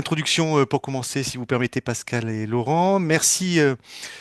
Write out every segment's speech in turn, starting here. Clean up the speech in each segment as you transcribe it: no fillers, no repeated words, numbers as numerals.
introduction pour commencer, si vous permettez, Pascal et Laurent. Merci,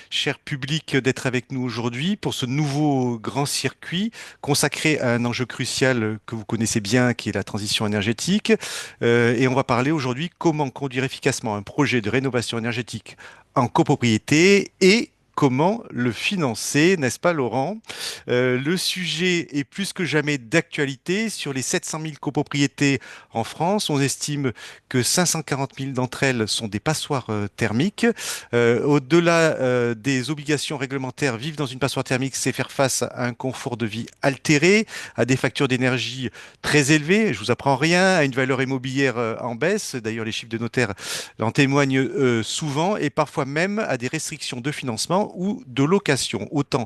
cher public, d'être avec nous aujourd'hui pour ce nouveau grand circuit consacré à un enjeu crucial que vous connaissez bien, qui est la transition énergétique. Et on va parler aujourd'hui comment conduire efficacement un projet de rénovation énergétique en copropriété et comment le financer, n'est-ce pas, Laurent? Le sujet est plus que jamais d'actualité. Sur les 700 000 copropriétés en France, on estime que 540 000 d'entre elles sont des passoires thermiques. Au-delà des obligations réglementaires, vivre dans une passoire thermique, c'est faire face à un confort de vie altéré, à des factures d'énergie très élevées. Je vous apprends rien, à une valeur immobilière en baisse. D'ailleurs, les chiffres de notaires en témoignent souvent, et parfois même à des restrictions de financement ou de location. Autant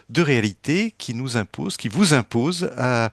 de réalités qui nous imposent, qui vous imposent à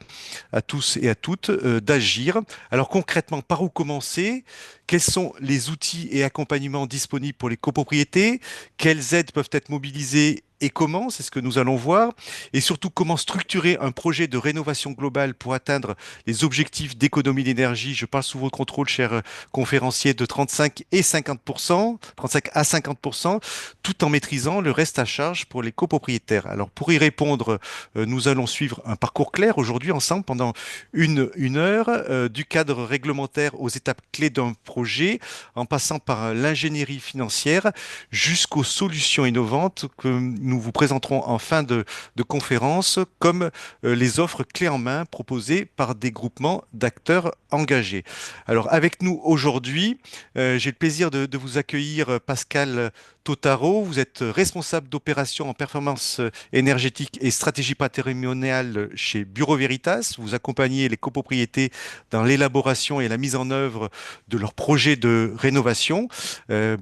tous et à toutes d'agir. Alors concrètement, par où commencer? Quels sont les outils et accompagnements disponibles pour les copropriétés? Quelles aides peuvent être mobilisées et comment? C'est ce que nous allons voir. Et surtout, comment structurer un projet de rénovation globale pour atteindre les objectifs d'économie d'énergie? Je parle sous votre contrôle, cher conférencier, de 35 et 50%, 35 à 50%, tout en maîtrisant le reste à charge pour les copropriétaires. Alors, pour y répondre, nous allons suivre un parcours clair aujourd'hui ensemble pendant une heure, du cadre réglementaire aux étapes clés d'un projet, en passant par l'ingénierie financière jusqu'aux solutions innovantes que nous vous présenterons en fin de conférence, comme les offres clés en main proposées par des groupements d'acteurs engagés. Alors, avec nous aujourd'hui, j'ai le plaisir de vous accueillir, Pascal Totaro. Vous êtes responsable d'opérations en performance énergétique et stratégie patrimoniale chez Bureau Veritas. Vous accompagnez les copropriétés dans l'élaboration et la mise en œuvre de leurs projets de rénovation.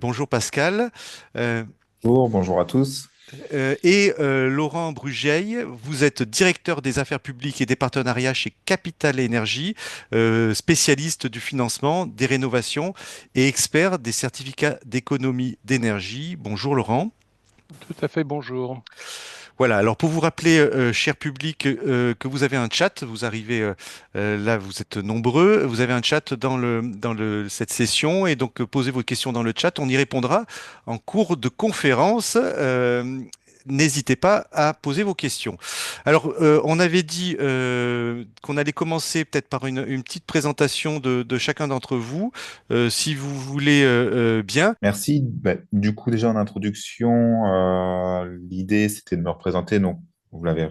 Bonjour Pascal. Euh, Bonjour à tous. Laurent Brugeil, vous êtes directeur des affaires publiques et des partenariats chez Capital Énergie, spécialiste du financement, des rénovations et expert des certificats d'économie d'énergie. Bonjour Laurent. Tout à fait, bonjour. Voilà, alors pour vous rappeler, cher public, que vous avez un chat, vous arrivez là, vous êtes nombreux, vous avez un chat cette session, et donc posez vos questions dans le chat, on y répondra en cours de conférence. N'hésitez pas à poser vos questions. Alors, on avait dit qu'on allait commencer peut-être par une petite présentation de chacun d'entre vous, si vous voulez bien. Merci. Du coup, déjà en introduction, l'idée c'était de me représenter. Donc, vous l'avez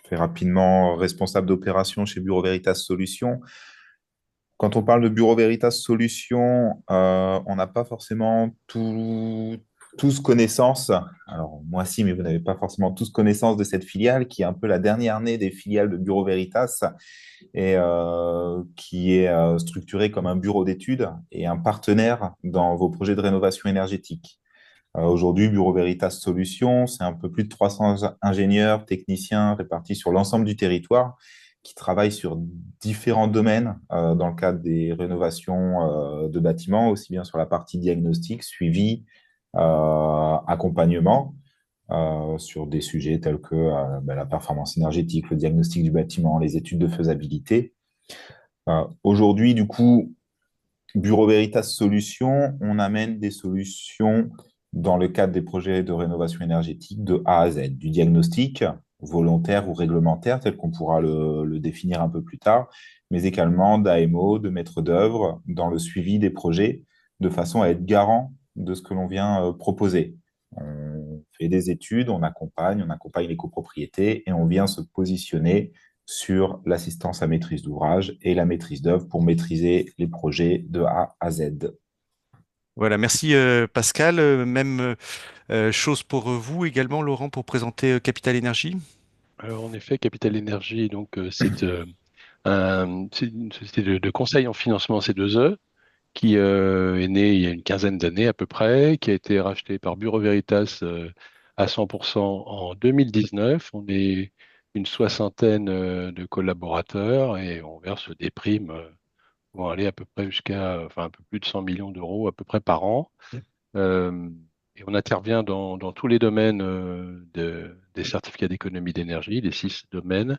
fait rapidement, responsable d'opération chez Bureau Veritas Solutions. Quand on parle de Bureau Veritas Solutions, on n'a pas forcément tous connaissance. Alors, moi si, mais vous n'avez pas forcément tous connaissance de cette filiale qui est un peu la dernière née des filiales de Bureau Veritas et qui est structurée comme un bureau d'études et un partenaire dans vos projets de rénovation énergétique. Aujourd'hui, Bureau Veritas Solutions, c'est un peu plus de 300 ingénieurs, techniciens répartis sur l'ensemble du territoire qui travaillent sur différents domaines dans le cadre des rénovations de bâtiments, aussi bien sur la partie diagnostic, suivi, accompagnement, sur des sujets tels que la performance énergétique, le diagnostic du bâtiment, les études de faisabilité. Aujourd'hui, du coup, Bureau Veritas Solutions, on amène des solutions dans le cadre des projets de rénovation énergétique de A à Z, du diagnostic volontaire ou réglementaire, tel qu'on pourra le définir un peu plus tard, mais également d'AMO, de maître d'œuvre, dans le suivi des projets, de façon à être garant de ce que l'on vient proposer. On fait des études, on accompagne les copropriétés et on vient se positionner sur l'assistance à maîtrise d'ouvrage et la maîtrise d'œuvre pour maîtriser les projets de A à Z. Voilà, merci Pascal. Même chose pour vous également, Laurent, pour présenter Capital Énergie. Alors, en effet, Capital Énergie, donc, c'est une société de conseil en financement C2E qui est née il y a une quinzaine d'années à peu près, qui a été rachetée par Bureau Veritas à 100% en 2019. On est une soixantaine de collaborateurs et on verse des primes qui vont aller à peu près enfin, un peu plus de 100 millions d'euros à peu près par an. Euh, et on intervient dans tous les domaines des certificats d'économie d'énergie, les 6 domaines.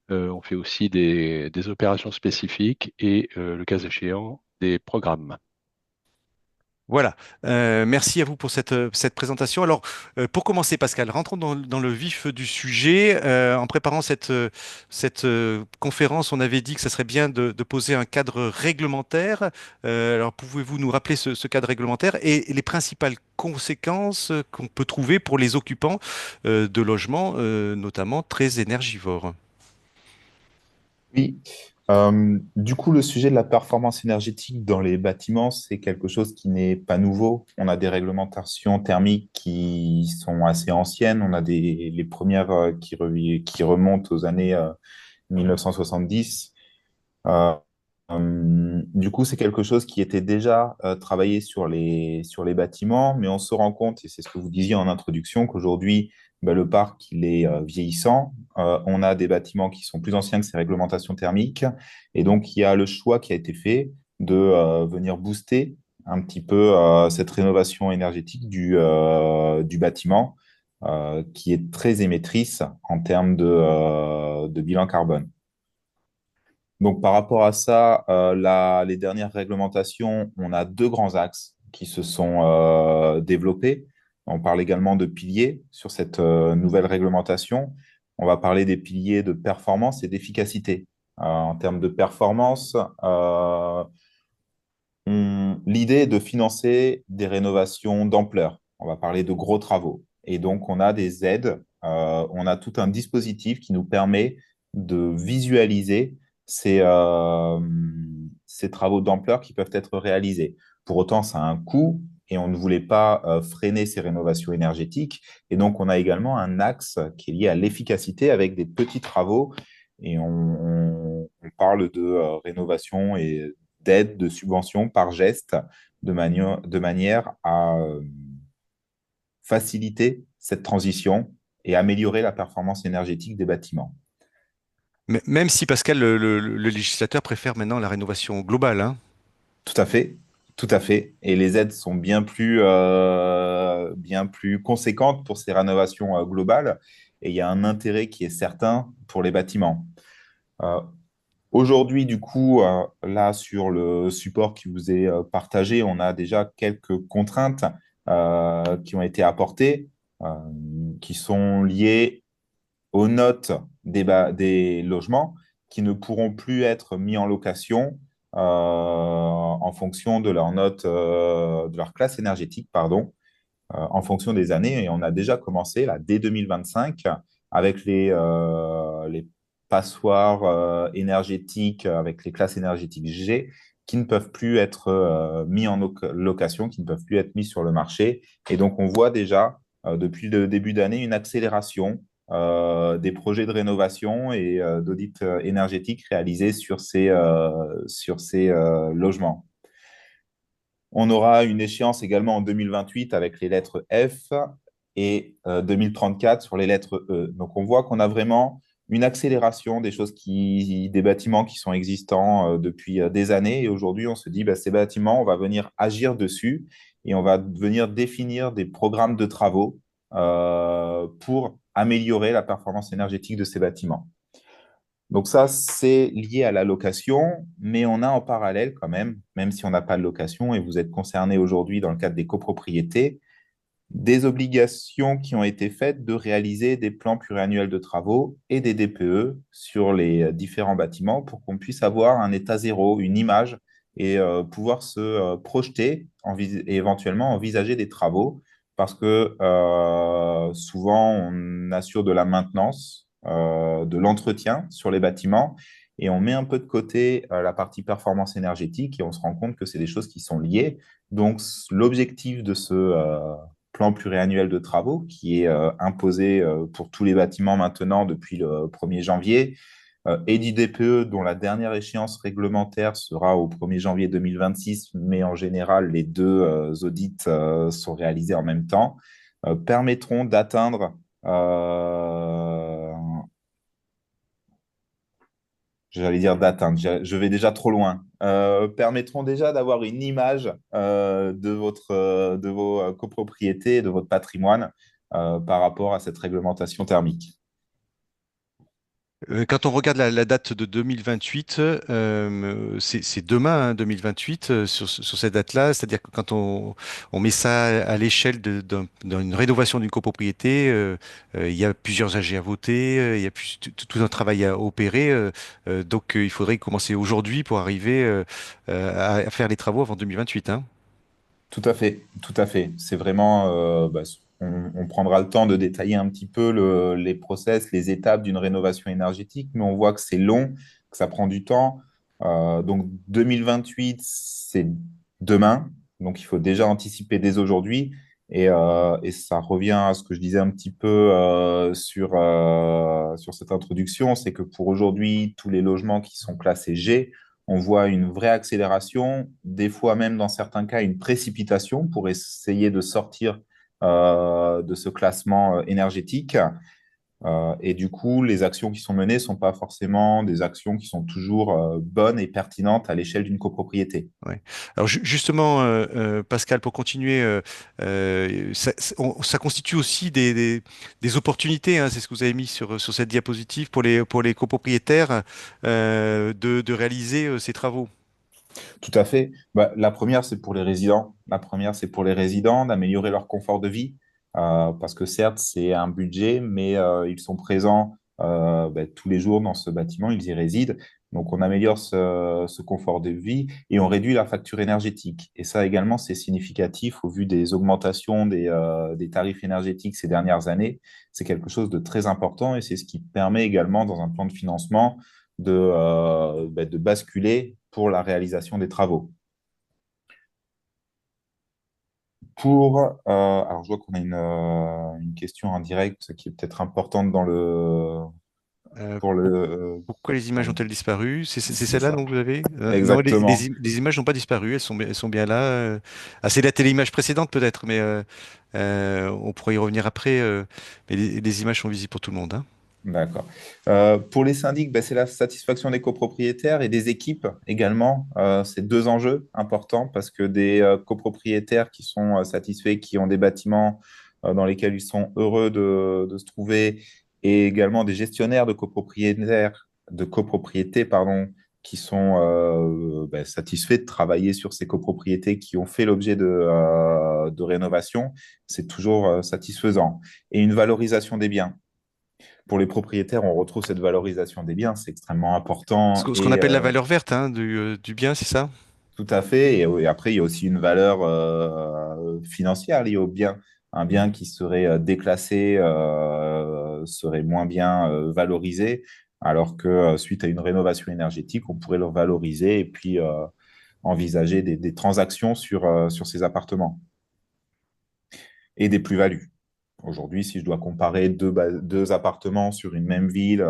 On fait aussi des opérations spécifiques et, le cas échéant, des programmes. Voilà. Merci à vous pour cette présentation. Alors, pour commencer, Pascal, rentrons dans le vif du sujet. En préparant cette conférence, on avait dit que ça serait bien de poser un cadre réglementaire. Alors, pouvez-vous nous rappeler ce cadre réglementaire et les principales conséquences qu'on peut trouver pour les occupants de logements, notamment très énergivores? Oui. Du coup, le sujet de la performance énergétique dans les bâtiments, c'est quelque chose qui n'est pas nouveau. On a des réglementations thermiques qui sont assez anciennes. On a les premières qui remontent aux années 1970. Euh, du coup, c'est quelque chose qui était déjà travaillé sur les bâtiments, mais on se rend compte, et c'est ce que vous disiez en introduction, qu'aujourd'hui, bah, le parc il est vieillissant. On a des bâtiments qui sont plus anciens que ces réglementations thermiques, et donc il y a le choix qui a été fait de venir booster un petit peu cette rénovation énergétique du bâtiment, qui est très émettrice en termes de bilan carbone. Donc, par rapport à ça, les dernières réglementations, on a deux grands axes qui se sont développés. On parle également de piliers sur cette nouvelle réglementation. On va parler des piliers de performance et d'efficacité. En termes de performance, l'idée est de financer des rénovations d'ampleur. On va parler de gros travaux. Et donc, on a des aides, on a tout un dispositif qui nous permet de visualiser ces travaux d'ampleur qui peuvent être réalisés. Pour autant, ça a un coût et on ne voulait pas freiner ces rénovations énergétiques. Et donc, on a également un axe qui est lié à l'efficacité avec des petits travaux. Et on parle de rénovation et d'aide, de subvention par geste, de manière à faciliter cette transition et améliorer la performance énergétique des bâtiments. Même si, Pascal, le législateur préfère maintenant la rénovation globale, hein. Tout à fait, tout à fait. Et les aides sont bien plus conséquentes pour ces rénovations globales. Et il y a un intérêt qui est certain pour les bâtiments. Euh, Aujourd'hui, du coup, là, sur le support qui vous est partagé, on a déjà quelques contraintes qui ont été apportées, euh, qui sont liées aux notes des logements qui ne pourront plus être mis en location en fonction de leur note, de leur classe énergétique, pardon, en fonction des années. Et on a déjà commencé, là, dès 2025, avec les passoires énergétiques, avec les classes énergétiques G, qui ne peuvent plus être mis en location, qui ne peuvent plus être mis sur le marché. Et donc, on voit déjà, depuis le début d'année, une accélération des projets de rénovation et d'audit énergétique réalisés sur ces logements. On aura une échéance également en 2028 avec les lettres F et 2034 sur les lettres E. Donc, on voit qu'on a vraiment une accélération des bâtiments qui sont existants depuis des années. Et aujourd'hui, on se dit, bah, ces bâtiments, on va venir agir dessus et on va venir définir des programmes de travaux pour améliorer la performance énergétique de ces bâtiments. Donc ça, c'est lié à la location, mais on a en parallèle quand même si on n'a pas de location et vous êtes concerné aujourd'hui dans le cadre des copropriétés, des obligations qui ont été faites de réaliser des plans pluriannuels de travaux et des DPE sur les différents bâtiments pour qu'on puisse avoir un état zéro, une image et pouvoir se projeter et éventuellement envisager des travaux parce que souvent on assure de la maintenance, de l'entretien sur les bâtiments et on met un peu de côté la partie performance énergétique et on se rend compte que c'est des choses qui sont liées. Donc l'objectif de ce plan pluriannuel de travaux qui est imposé pour tous les bâtiments maintenant depuis le 1er janvier, et du DPE dont la dernière échéance réglementaire sera au 1er janvier 2026, mais en général, les deux audits sont réalisés en même temps, permettront d'atteindre j'allais dire d'atteindre, je vais déjà trop loin, permettront déjà d'avoir une image de vos copropriétés, de votre patrimoine par rapport à cette réglementation thermique. Quand on regarde la date de 2028, c'est demain, hein, 2028, sur cette date-là. C'est-à-dire que quand on met ça à l'échelle d'une rénovation d'une copropriété, il y a plusieurs AG à voter, il y a tout un travail à opérer. Donc, il faudrait commencer aujourd'hui pour arriver à faire les travaux avant 2028, hein. Tout à fait, tout à fait. C'est vraiment, on prendra le temps de détailler un petit peu les process, les étapes d'une rénovation énergétique, mais on voit que c'est long, que ça prend du temps. Donc 2028, c'est demain, donc il faut déjà anticiper dès aujourd'hui. Et ça revient à ce que je disais un petit peu sur cette introduction, c'est que pour aujourd'hui, tous les logements qui sont classés G, on voit une vraie accélération, des fois même dans certains cas une précipitation pour essayer de sortir de ce classement énergétique. Et du coup, les actions qui sont menées ne sont pas forcément des actions qui sont toujours bonnes et pertinentes à l'échelle d'une copropriété. Ouais. Alors justement, Pascal, pour continuer, ça constitue aussi des opportunités, hein, c'est ce que vous avez mis sur cette diapositive pour les copropriétaires de réaliser ces travaux. Tout à fait. Bah, la première, c'est pour les résidents. La première, c'est pour les résidents d'améliorer leur confort de vie. Parce que certes, c'est un budget, mais ils sont présents tous les jours dans ce bâtiment, ils y résident. Donc, on améliore ce confort de vie et on réduit la facture énergétique. Et ça également, c'est significatif au vu des augmentations des tarifs énergétiques ces dernières années. C'est quelque chose de très important et c'est ce qui permet également, dans un plan de financement, de basculer pour la réalisation des travaux. Alors je vois qu'on a une question en direct qui est peut-être importante Euh, pour pour- le, Pourquoi les images ont-elles disparu? C'est c'est celle-là ça. dont vous avez? Non, Exactement. les images n'ont pas disparu, elles sont bien là. Ah, c'est la téléimage précédente peut-être, mais on pourrait y revenir après. Mais les images sont visibles pour tout le monde, hein. D'accord. Pour les syndics, c'est la satisfaction des copropriétaires et des équipes également. C'est deux enjeux importants parce que des copropriétaires qui sont satisfaits, qui ont des bâtiments dans lesquels ils sont heureux de se trouver, et également des gestionnaires de copropriétés, pardon, qui sont satisfaits de travailler sur ces copropriétés qui ont fait l'objet de rénovation. C'est toujours satisfaisant. Et une valorisation des biens pour les propriétaires, on retrouve cette valorisation des biens, c'est extrêmement important Ce qu'on et appelle la valeur verte, hein, du bien, c'est ça? tout à fait. Et après, il y a aussi une valeur financière liée au bien. Un bien qui serait déclassé serait moins bien valorisé, alors que suite à une rénovation énergétique, on pourrait le valoriser et puis envisager des transactions sur ces appartements et des plus-values. Aujourd'hui, si je dois comparer deux appartements sur une même ville,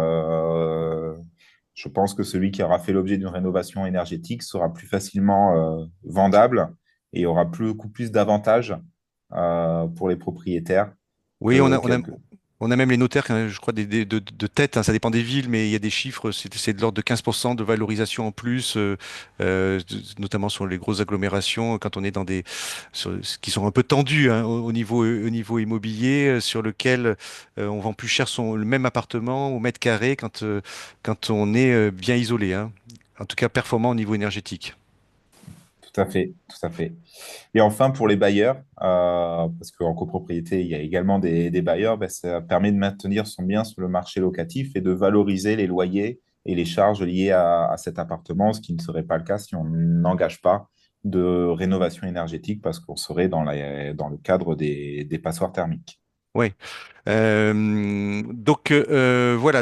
je pense que celui qui aura fait l'objet d'une rénovation énergétique sera plus facilement vendable et aura beaucoup plus d'avantages pour les propriétaires Oui, que quelques. on a même les notaires, hein, je crois, de tête, hein, ça dépend des villes, mais il y a des chiffres, c'est de l'ordre de 15% de valorisation en plus, notamment sur les grosses agglomérations, quand on est dans qui sont un peu tendus, hein, au niveau immobilier, sur lequel on vend plus cher le même appartement au mètre carré quand on est bien isolé, hein. En tout cas, performant au niveau énergétique. Tout à fait, tout à fait. Et enfin, pour les bailleurs, parce qu'en copropriété, il y a également des bailleurs, ça permet de maintenir son bien sur le marché locatif et de valoriser les loyers et les charges liées à cet appartement, ce qui ne serait pas le cas si on n'engage pas de rénovation énergétique, parce qu'on serait dans le cadre des passoires thermiques. Oui. Voilà,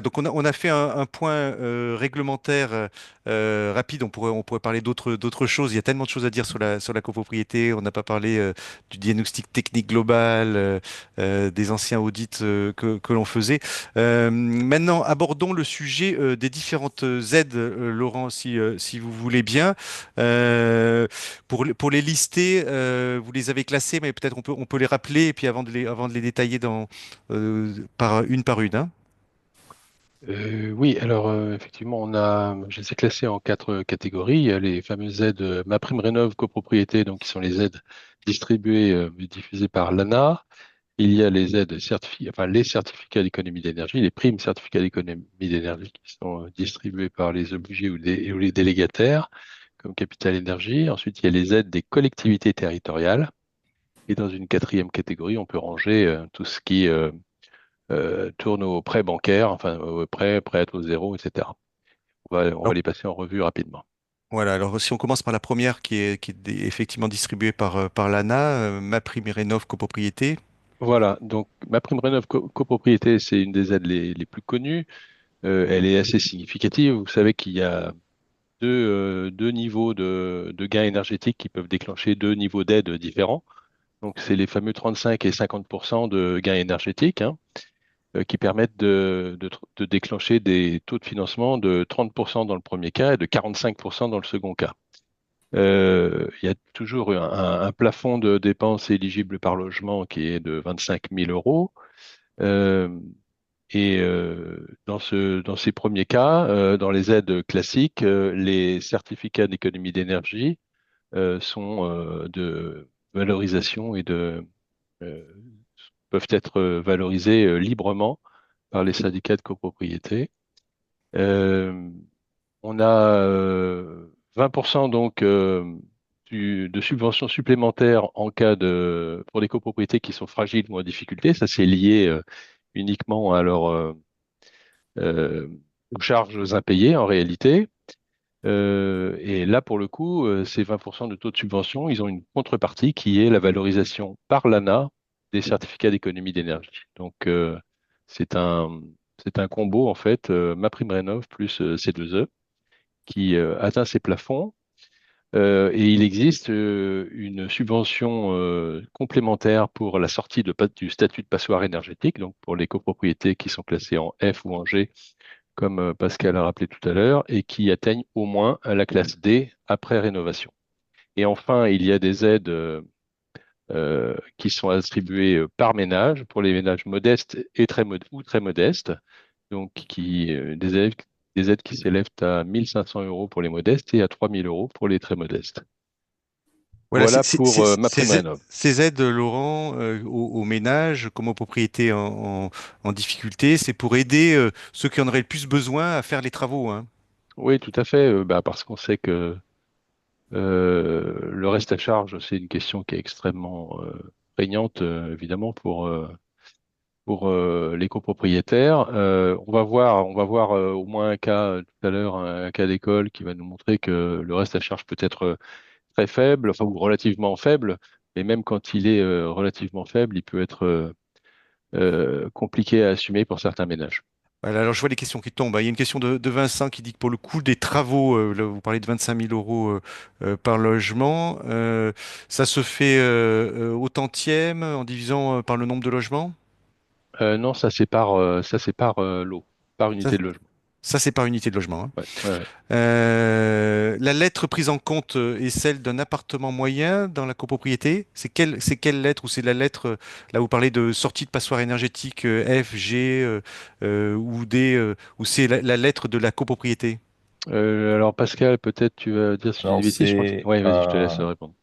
donc on a fait un point réglementaire rapide. On pourrait parler d'autres choses. Il y a tellement de choses à dire sur la copropriété. On n'a pas parlé du diagnostic technique global, des anciens audits que l'on faisait. Maintenant, abordons le sujet des différentes aides, Laurent, si vous voulez bien. Euh, pour les lister, vous les avez classés, mais peut-être on peut les rappeler et puis avant de les détailler par une, hein. Oui, alors effectivement, je les ai classés en quatre catégories. Il y a les fameuses aides MaPrimeRénov' copropriété, donc qui sont les aides distribuées et diffusées par l'ANA. il y a les aides certifiées, enfin les certificats d'économie d'énergie, les primes certificats d'économie d'énergie qui sont distribués par les obligés ou les délégataires, comme Capital Énergie. Ensuite, il y a les aides des collectivités territoriales. Et dans une quatrième catégorie, on peut ranger tout ce qui tourne aux prêts bancaires, enfin aux prêts à taux zéro, etc. On va Alors, les passer en revue rapidement. voilà, alors si on commence par la première qui est effectivement distribuée par l'ANA, MaPrimeRénov' copropriété. Voilà, donc ma prime rénov copropriété, c'est une des aides les plus connues. Elle est assez significative. Vous savez qu'il y a deux niveaux de gains énergétiques qui peuvent déclencher deux niveaux d'aide différents. Donc, c'est les fameux 35 et 50% de gains énergétiques, hein, qui permettent de déclencher des taux de financement de 30% dans le premier cas et de 45% dans le second cas. Il y a toujours un plafond de dépenses éligibles par logement qui est de 25 000 euros. Euh, dans ces premiers cas, dans les aides classiques, les certificats d'économie d'énergie sont de valorisation euh, peuvent être valorisés librement par les syndicats de copropriété. Euh, on a 20% donc de subventions supplémentaires en cas pour des copropriétés qui sont fragiles ou en difficulté. Ça, c'est lié uniquement à euh, aux charges impayées en réalité. Et là, pour le coup, ces 20% de taux de subvention, ils ont une contrepartie qui est la valorisation par l'ANA des certificats d'économie d'énergie. Donc, c'est un, c'est un combo, en fait, MaPrimeRénov' plus C2E qui atteint ses plafonds. Et il existe une subvention complémentaire pour la sortie du statut de passoire énergétique, donc pour les copropriétés qui sont classées en F ou en G, comme Pascal a rappelé tout à l'heure, et qui atteignent au moins la classe D après rénovation. Et enfin, il y a des aides qui sont attribuées par ménage pour les ménages modestes et ou très modestes, donc des aides qui s'élèvent à 1 500 euros pour les modestes et à 3 000 euros pour les très modestes. Voilà, Voilà pour ma prime rénov. ces aides, Laurent, aux ménages comme aux propriétés en difficulté, c'est pour aider ceux qui en auraient le plus besoin à faire les travaux, hein. Oui, tout à fait, parce qu'on sait que le reste à charge, c'est une question qui est extrêmement prégnante, évidemment, pour les copropriétaires. On va voir au moins un cas tout à l'heure, un cas d'école qui va nous montrer que le reste à charge peut être très faible, enfin ou relativement faible, et même quand il est relativement faible, il peut être compliqué à assumer pour certains ménages. Voilà, alors je vois les questions qui tombent, hein. Il y a une question de Vincent qui dit que pour le coût des travaux, là, vous parlez de 25 000 euros par logement, ça se fait au tantième en divisant par le nombre de logements? Non, ça sépare l'eau par Ça, unité de logement. ça, c'est par unité de logement, hein. Ouais, ouais, ouais. La lettre prise en compte est celle d'un appartement moyen dans la copropriété. C'est quelle lettre ou c'est la lettre, là vous parlez de sortie de passoire énergétique F, G ou D, ou c'est la lettre de la copropriété? Alors Pascal, peut-être tu vas dire si j'ai des Alors, bêtises, je crois que... c'est Oui, vas-y, je te laisse répondre.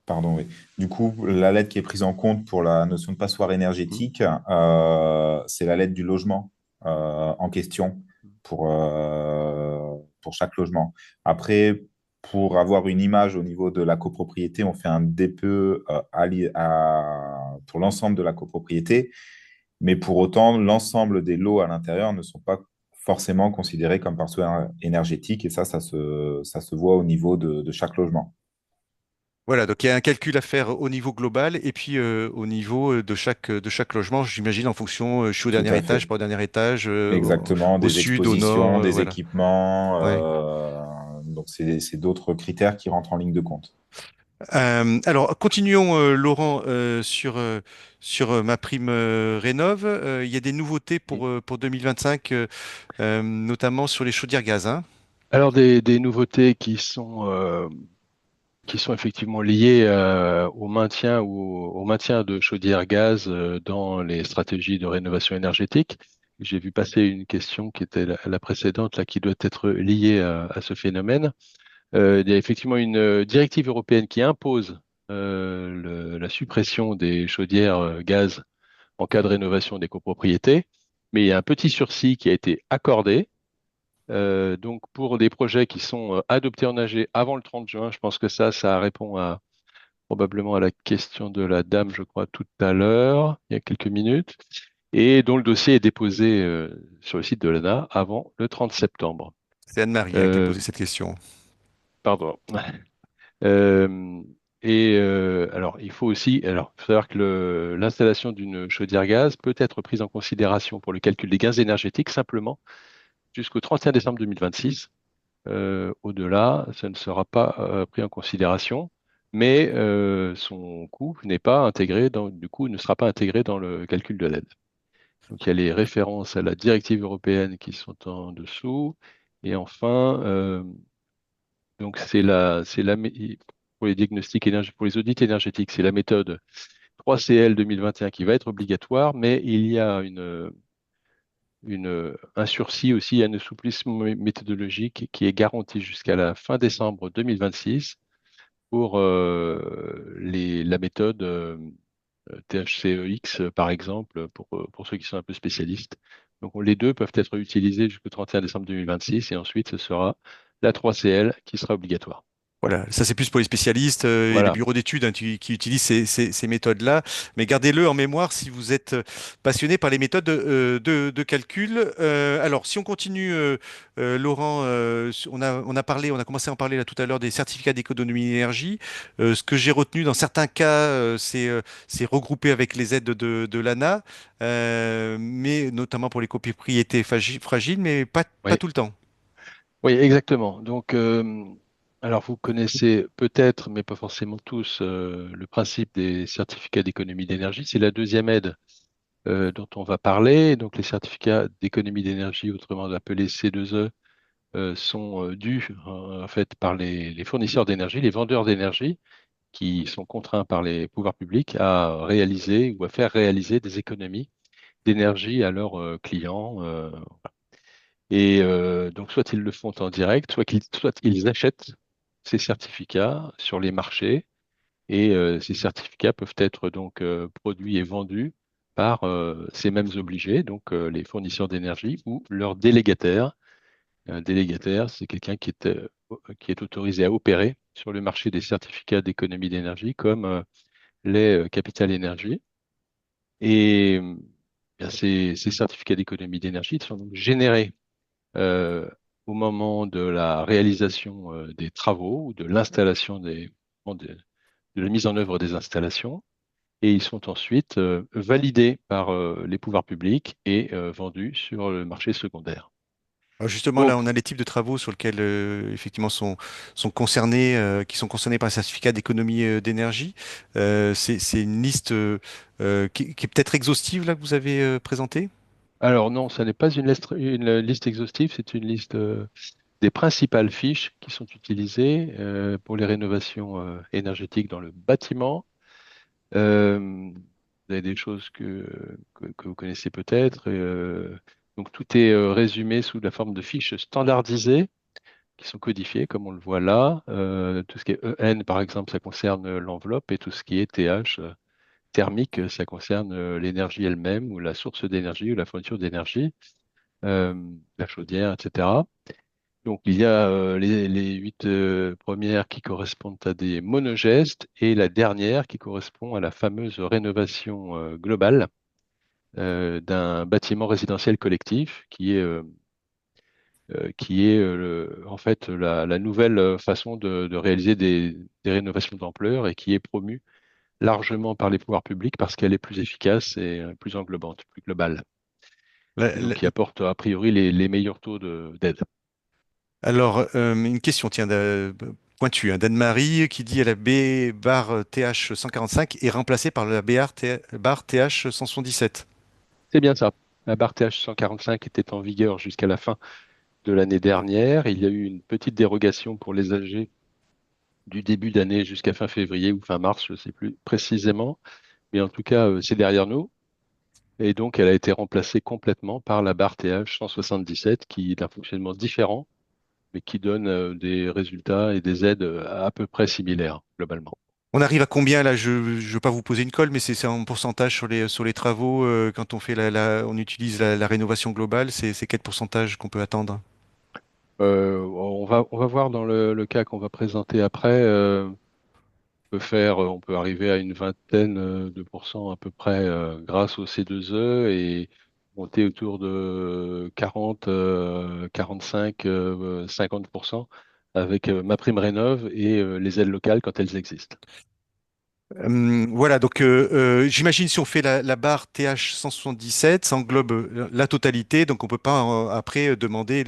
pardon, oui. Du coup, la lettre qui est prise en compte pour la notion de passoire Mhm. énergétique, c'est la lettre du logement en question pour chaque logement. Après, pour avoir une image au niveau de la copropriété, on fait un DPE pour l'ensemble de la copropriété, mais pour autant, l'ensemble des lots à l'intérieur ne sont pas forcément considérés comme passoire énergétique, et ça se voit au niveau de chaque logement. Voilà, donc il y a un calcul à faire au niveau global et puis au niveau de chaque logement, j'imagine en fonction, je suis au Tout dernier à étage, fait. pas au dernier étage, Exactement, au des sud, au nord, expositions, des voilà. équipements. Ouais. Donc, c'est d'autres critères qui rentrent en ligne de compte. Alors, continuons, Laurent, sur ma prime rénov'. Il y a des nouveautés pour 2025, notamment sur les chaudières gaz, hein. Alors des nouveautés qui sont effectivement liées au maintien ou au maintien de chaudières gaz dans les stratégies de rénovation énergétique. J'ai vu passer une question qui était la précédente, là, qui doit être liée à ce phénomène. Il y a effectivement une directive européenne qui impose la suppression des chaudières gaz en cas de rénovation des copropriétés. Mais il y a un petit sursis qui a été accordé. Donc, pour des projets qui sont adoptés en AG avant le 30 juin, je pense que ça répond probablement à la question de la dame, je crois, tout à l'heure, il y a quelques minutes, et dont le dossier est déposé sur le site de l'ANA avant le 30 septembre. C'est Anne-Marie qui a Euh, posé cette question. Pardon. Euh, alors, il faut aussi, alors, faut savoir que l'installation d'une chaudière gaz peut être prise en considération pour le calcul des gains énergétiques simplement jusqu'au 31 décembre 2026. Au-delà, ça ne sera pas pris en considération, mais son coût n'est pas intégré du coup, ne sera pas intégré dans le calcul de l'aide. Donc, il y a les références à la directive européenne qui sont en dessous. Et enfin, donc pour les diagnostics pour les audits énergétiques, c'est la méthode 3CL 2021 qui va être obligatoire, mais il y a un sursis aussi, un assouplissement méthodologique qui est garanti jusqu'à la fin décembre 2026 pour la méthode THCEX, par exemple, pour ceux qui sont un peu spécialistes. Donc, les deux peuvent être utilisés jusqu'au 31 décembre 2026 et ensuite, ce sera la 3CL qui sera obligatoire. Voilà, ça c'est plus pour les spécialistes et les Voilà. bureaux d'études hein, qui utilisent ces méthodes-là. Mais gardez-le en mémoire si vous êtes passionné par les méthodes de calcul. Alors, si on continue, Laurent, on a commencé à en parler là tout à l'heure des certificats d'économie d'énergie. Ce que j'ai retenu dans certains cas, c'est regroupé avec les aides de l'ANA, mais notamment pour les copropriétés fragiles, mais pas Oui, tout le temps. oui, exactement. Donc, alors vous connaissez peut-être, mais pas forcément tous, le principe des certificats d'économie d'énergie. C'est la deuxième aide dont on va parler. Donc, les certificats d'économie d'énergie, autrement appelés C2E, sont dus en fait par les fournisseurs d'énergie, les vendeurs d'énergie, qui sont contraints par les pouvoirs publics à réaliser ou à faire réaliser des économies d'énergie à leurs clients. Et donc, soit ils le font en direct, soit ils achètent ces certificats sur les marchés. Et ces certificats peuvent être donc produits et vendus par ces mêmes obligés, donc les fournisseurs d'énergie ou leurs délégataires. Un délégataire, c'est quelqu'un qui est autorisé à opérer sur le marché des certificats d'économie d'énergie, comme les Capital Énergie. Et bien, ces certificats d'économie d'énergie sont donc générés euh, au moment de la réalisation des travaux ou de l'installation de la mise en œuvre des installations. Et ils sont ensuite validés par les pouvoirs publics et vendus sur le marché secondaire. Alors justement, là, Donc, on a les types de travaux sur lesquels, effectivement, sont concernés, qui sont concernés par un certificat d'économie d'énergie. C'est une liste qui est peut-être exhaustive, là, que vous avez présentée? alors non, ça n'est pas une liste exhaustive, c'est une liste des principales fiches qui sont utilisées pour les rénovations énergétiques dans le bâtiment. Vous avez des choses que vous connaissez peut-être. Donc tout est résumé sous la forme de fiches standardisées qui sont codifiées, comme on le voit là. Tout ce qui est EN, par exemple, ça concerne l'enveloppe, et tout ce qui est TH thermique, ça concerne l'énergie elle-même, ou la source d'énergie, ou la fourniture d'énergie, euh, la chaudière, etc. Donc, il y a les huit premières qui correspondent à des monogestes et la dernière qui correspond à la fameuse rénovation globale d'un bâtiment résidentiel collectif qui est en fait la nouvelle façon de réaliser des rénovations d'ampleur et qui est promue largement par les pouvoirs publics parce qu'elle est plus efficace et plus englobante, plus globale. La- Et donc, la- qui apporte a priori les meilleurs taux d'aide. Alors, une question, tiens, pointue, hein, d'Anne-Marie qui dit à la B barre TH 145 est remplacée par la barre TH 177. C'est bien ça. La barre TH 145 était en vigueur jusqu'à la fin de l'année dernière. Il y a eu une petite dérogation pour les âgés du début d'année jusqu'à fin février ou fin mars, je ne sais plus précisément. Mais en tout cas, c'est derrière nous. Et donc, elle a été remplacée complètement par la barre TH 177 qui est d'un fonctionnement différent, mais qui donne des résultats et des aides à peu près similaires, globalement. On arrive à combien là? Je ne veux pas vous poser une colle, mais c'est en pourcentage sur les travaux quand on fait on utilise la rénovation globale, c'est quel pourcentage qu'on peut attendre? On va voir dans le cas qu'on va présenter après. On peut arriver à une vingtaine de pourcents à peu près grâce au C2E et monter autour de 40, 45, 50% avec MaPrimeRénov et les aides locales quand elles existent. Voilà, donc j'imagine si on fait la barre TH 177, ça englobe la totalité, donc on peut pas après demander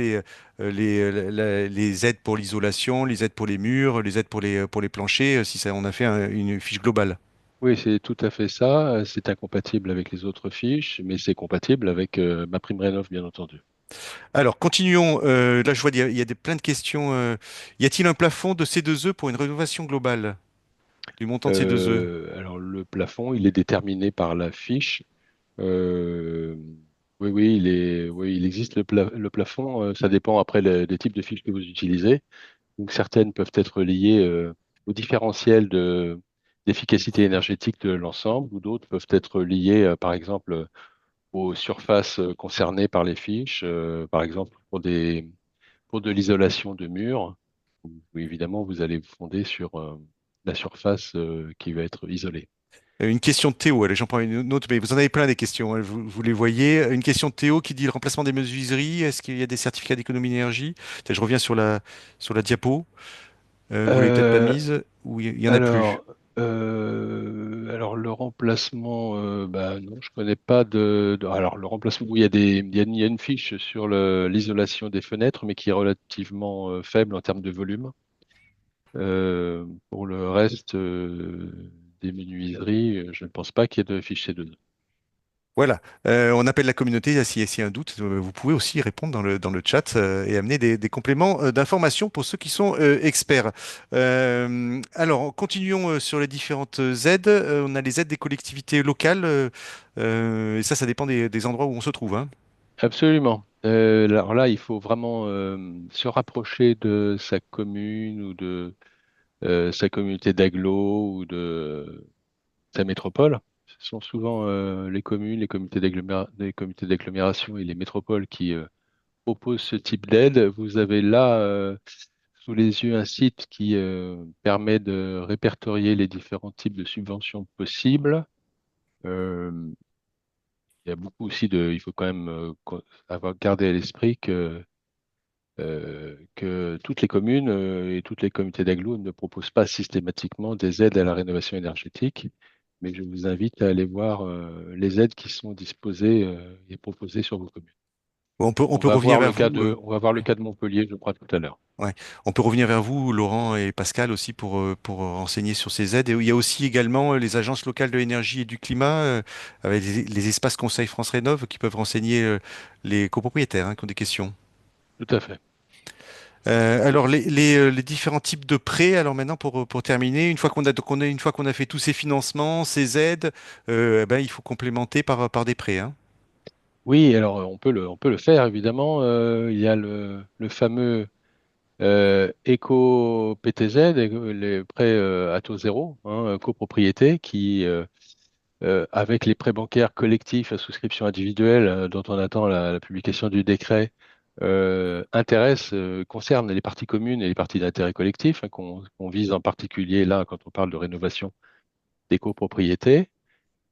les aides pour l'isolation, les aides pour les murs, les aides pour les planchers, si ça, on a fait une fiche globale. Oui, c'est tout à fait ça. C'est incompatible avec les autres fiches, mais c'est compatible avec MaPrimeRénov, bien entendu. Alors, continuons. Là, je vois il y a plein de questions. Y a-t-il un plafond de C2E pour une rénovation globale du montant de C2E? Alors, le plafond, il est déterminé par la fiche. Euh, oui, oui, oui, il existe le plafond. Ça dépend après des types de fiches que vous utilisez. Donc, certaines peuvent être liées au différentiel d'efficacité énergétique de l'ensemble, ou d'autres peuvent être liées, par exemple, aux surfaces concernées par les fiches. Par exemple, pour de l'isolation de murs, où évidemment, vous allez vous fonder sur la surface qui va être isolée. Une question de Théo. Allez, j'en prends une autre, mais vous en avez plein des questions, hein, vous les voyez. Une question de Théo qui dit le remplacement des menuiseries. Est-ce qu'il y a des certificats d'économie d'énergie? Tiens, je reviens sur la diapo. Vous l'avez peut-être pas Euh, mise ou il y en a plus? alors, alors le remplacement, bah non, je connais pas alors le remplacement, oui, il y a une fiche sur l'isolation des fenêtres, mais qui est relativement faible en termes de volume. Pour le reste des menuiseries, je ne pense pas qu'il y ait de fiche C2. Voilà, on appelle la communauté s'il y a un doute. Vous pouvez aussi répondre dans le chat et amener des compléments d'information pour ceux qui sont experts. Alors, continuons sur les différentes aides. On a les aides des collectivités locales et ça dépend des endroits où on se trouve, hein. Absolument. Alors là, il faut vraiment se rapprocher de sa commune ou de sa communauté d'agglo ou de sa métropole. Ce sont souvent les communes, les comités d'agglomération et les métropoles qui proposent ce type d'aide. Vous avez là sous les yeux un site qui permet de répertorier les différents types de subventions possibles. Euh, il y a beaucoup aussi il faut quand même avoir gardé à l'esprit que toutes les communes et toutes les comités d'agglo ne proposent pas systématiquement des aides à la rénovation énergétique, mais je vous invite à aller voir les aides qui sont disposées et proposées sur vos communes. On peut revenir vers vous. On va voir le cas de Montpellier, je crois, tout à l'heure. Ouais. On peut revenir vers vous, Laurent et Pascal, aussi pour renseigner sur ces aides. Et il y a aussi également les agences locales de l'énergie et du climat, avec les espaces Conseil France Rénov, qui peuvent renseigner les copropriétaires hein, qui ont des questions. Tout à fait. Alors, les différents types de prêts, alors maintenant, pour terminer, une fois qu'on a fait tous ces financements, ces aides, eh ben, il faut complémenter par des prêts, hein. Oui, alors on peut le faire, évidemment. Il y a le fameux éco-PTZ, les prêts à taux zéro, hein, copropriété, qui avec les prêts bancaires collectifs à souscription individuelle dont on attend la publication du décret, concerne les parties communes et les parties d'intérêt collectif, hein, qu'on vise en particulier là quand on parle de rénovation des copropriétés,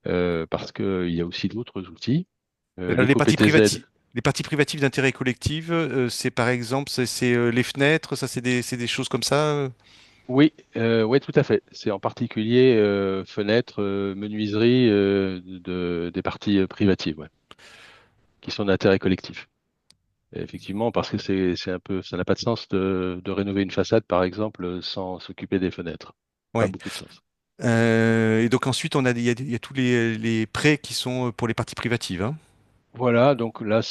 parce qu'il y a aussi d'autres outils. Alors, L'éco-PTZ, les parties privatives d'intérêt collectif, c'est par exemple, les fenêtres, ça, c'est des choses comme ça. oui, ouais, tout à fait. C'est en particulier fenêtres, menuiseries des parties privatives, ouais, qui sont d'intérêt collectif. Effectivement, parce que c'est un peu, ça n'a pas de sens de rénover une façade, par exemple, sans s'occuper des fenêtres. Pas Ouais. beaucoup de sens. Et donc ensuite, il y a tous les prêts qui sont pour les parties privatives, hein. Voilà, donc là,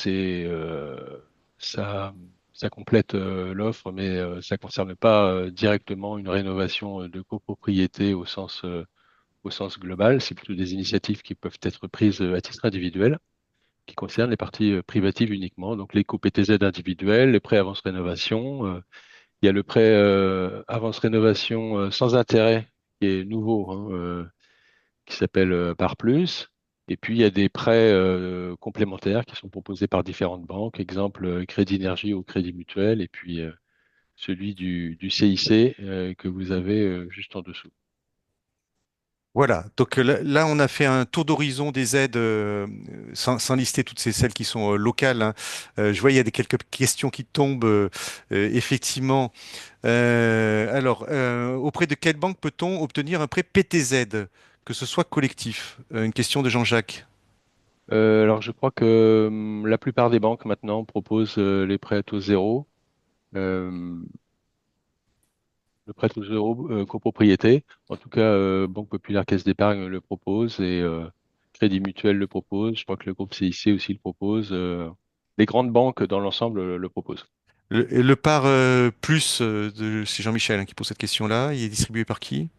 ça, ça complète l'offre, mais ça ne concerne pas directement une rénovation de copropriété au sens global. C'est plutôt des initiatives qui peuvent être prises à titre individuel, qui concernent les parties privatives uniquement. Donc les co-PTZ individuels, les prêts avance rénovation. Il y a le prêt avance rénovation sans intérêt qui est nouveau, hein, qui s'appelle Par Plus. Et puis, il y a des prêts complémentaires qui sont proposés par différentes banques, exemple Crédit Énergie ou Crédit Mutuel, et puis celui du CIC que vous avez juste en dessous. Voilà, donc là, on a fait un tour d'horizon des aides sans lister toutes celles qui sont locales, hein. Je vois il y a quelques questions qui tombent effectivement. Auprès de quelle banque peut-on obtenir un prêt PTZ, que ce soit collectif? Une question de Jean-Jacques. Alors, je crois que la plupart des banques maintenant proposent les prêts à taux zéro, euh, le prêt à taux zéro copropriété. En tout cas, Banque Populaire Caisse d'Épargne le propose et Crédit Mutuel le propose. Je crois que le groupe CIC aussi le propose. Les grandes banques dans l'ensemble le proposent. Le par plus, c'est Jean-Michel hein, qui pose cette question-là. Il est distribué par qui?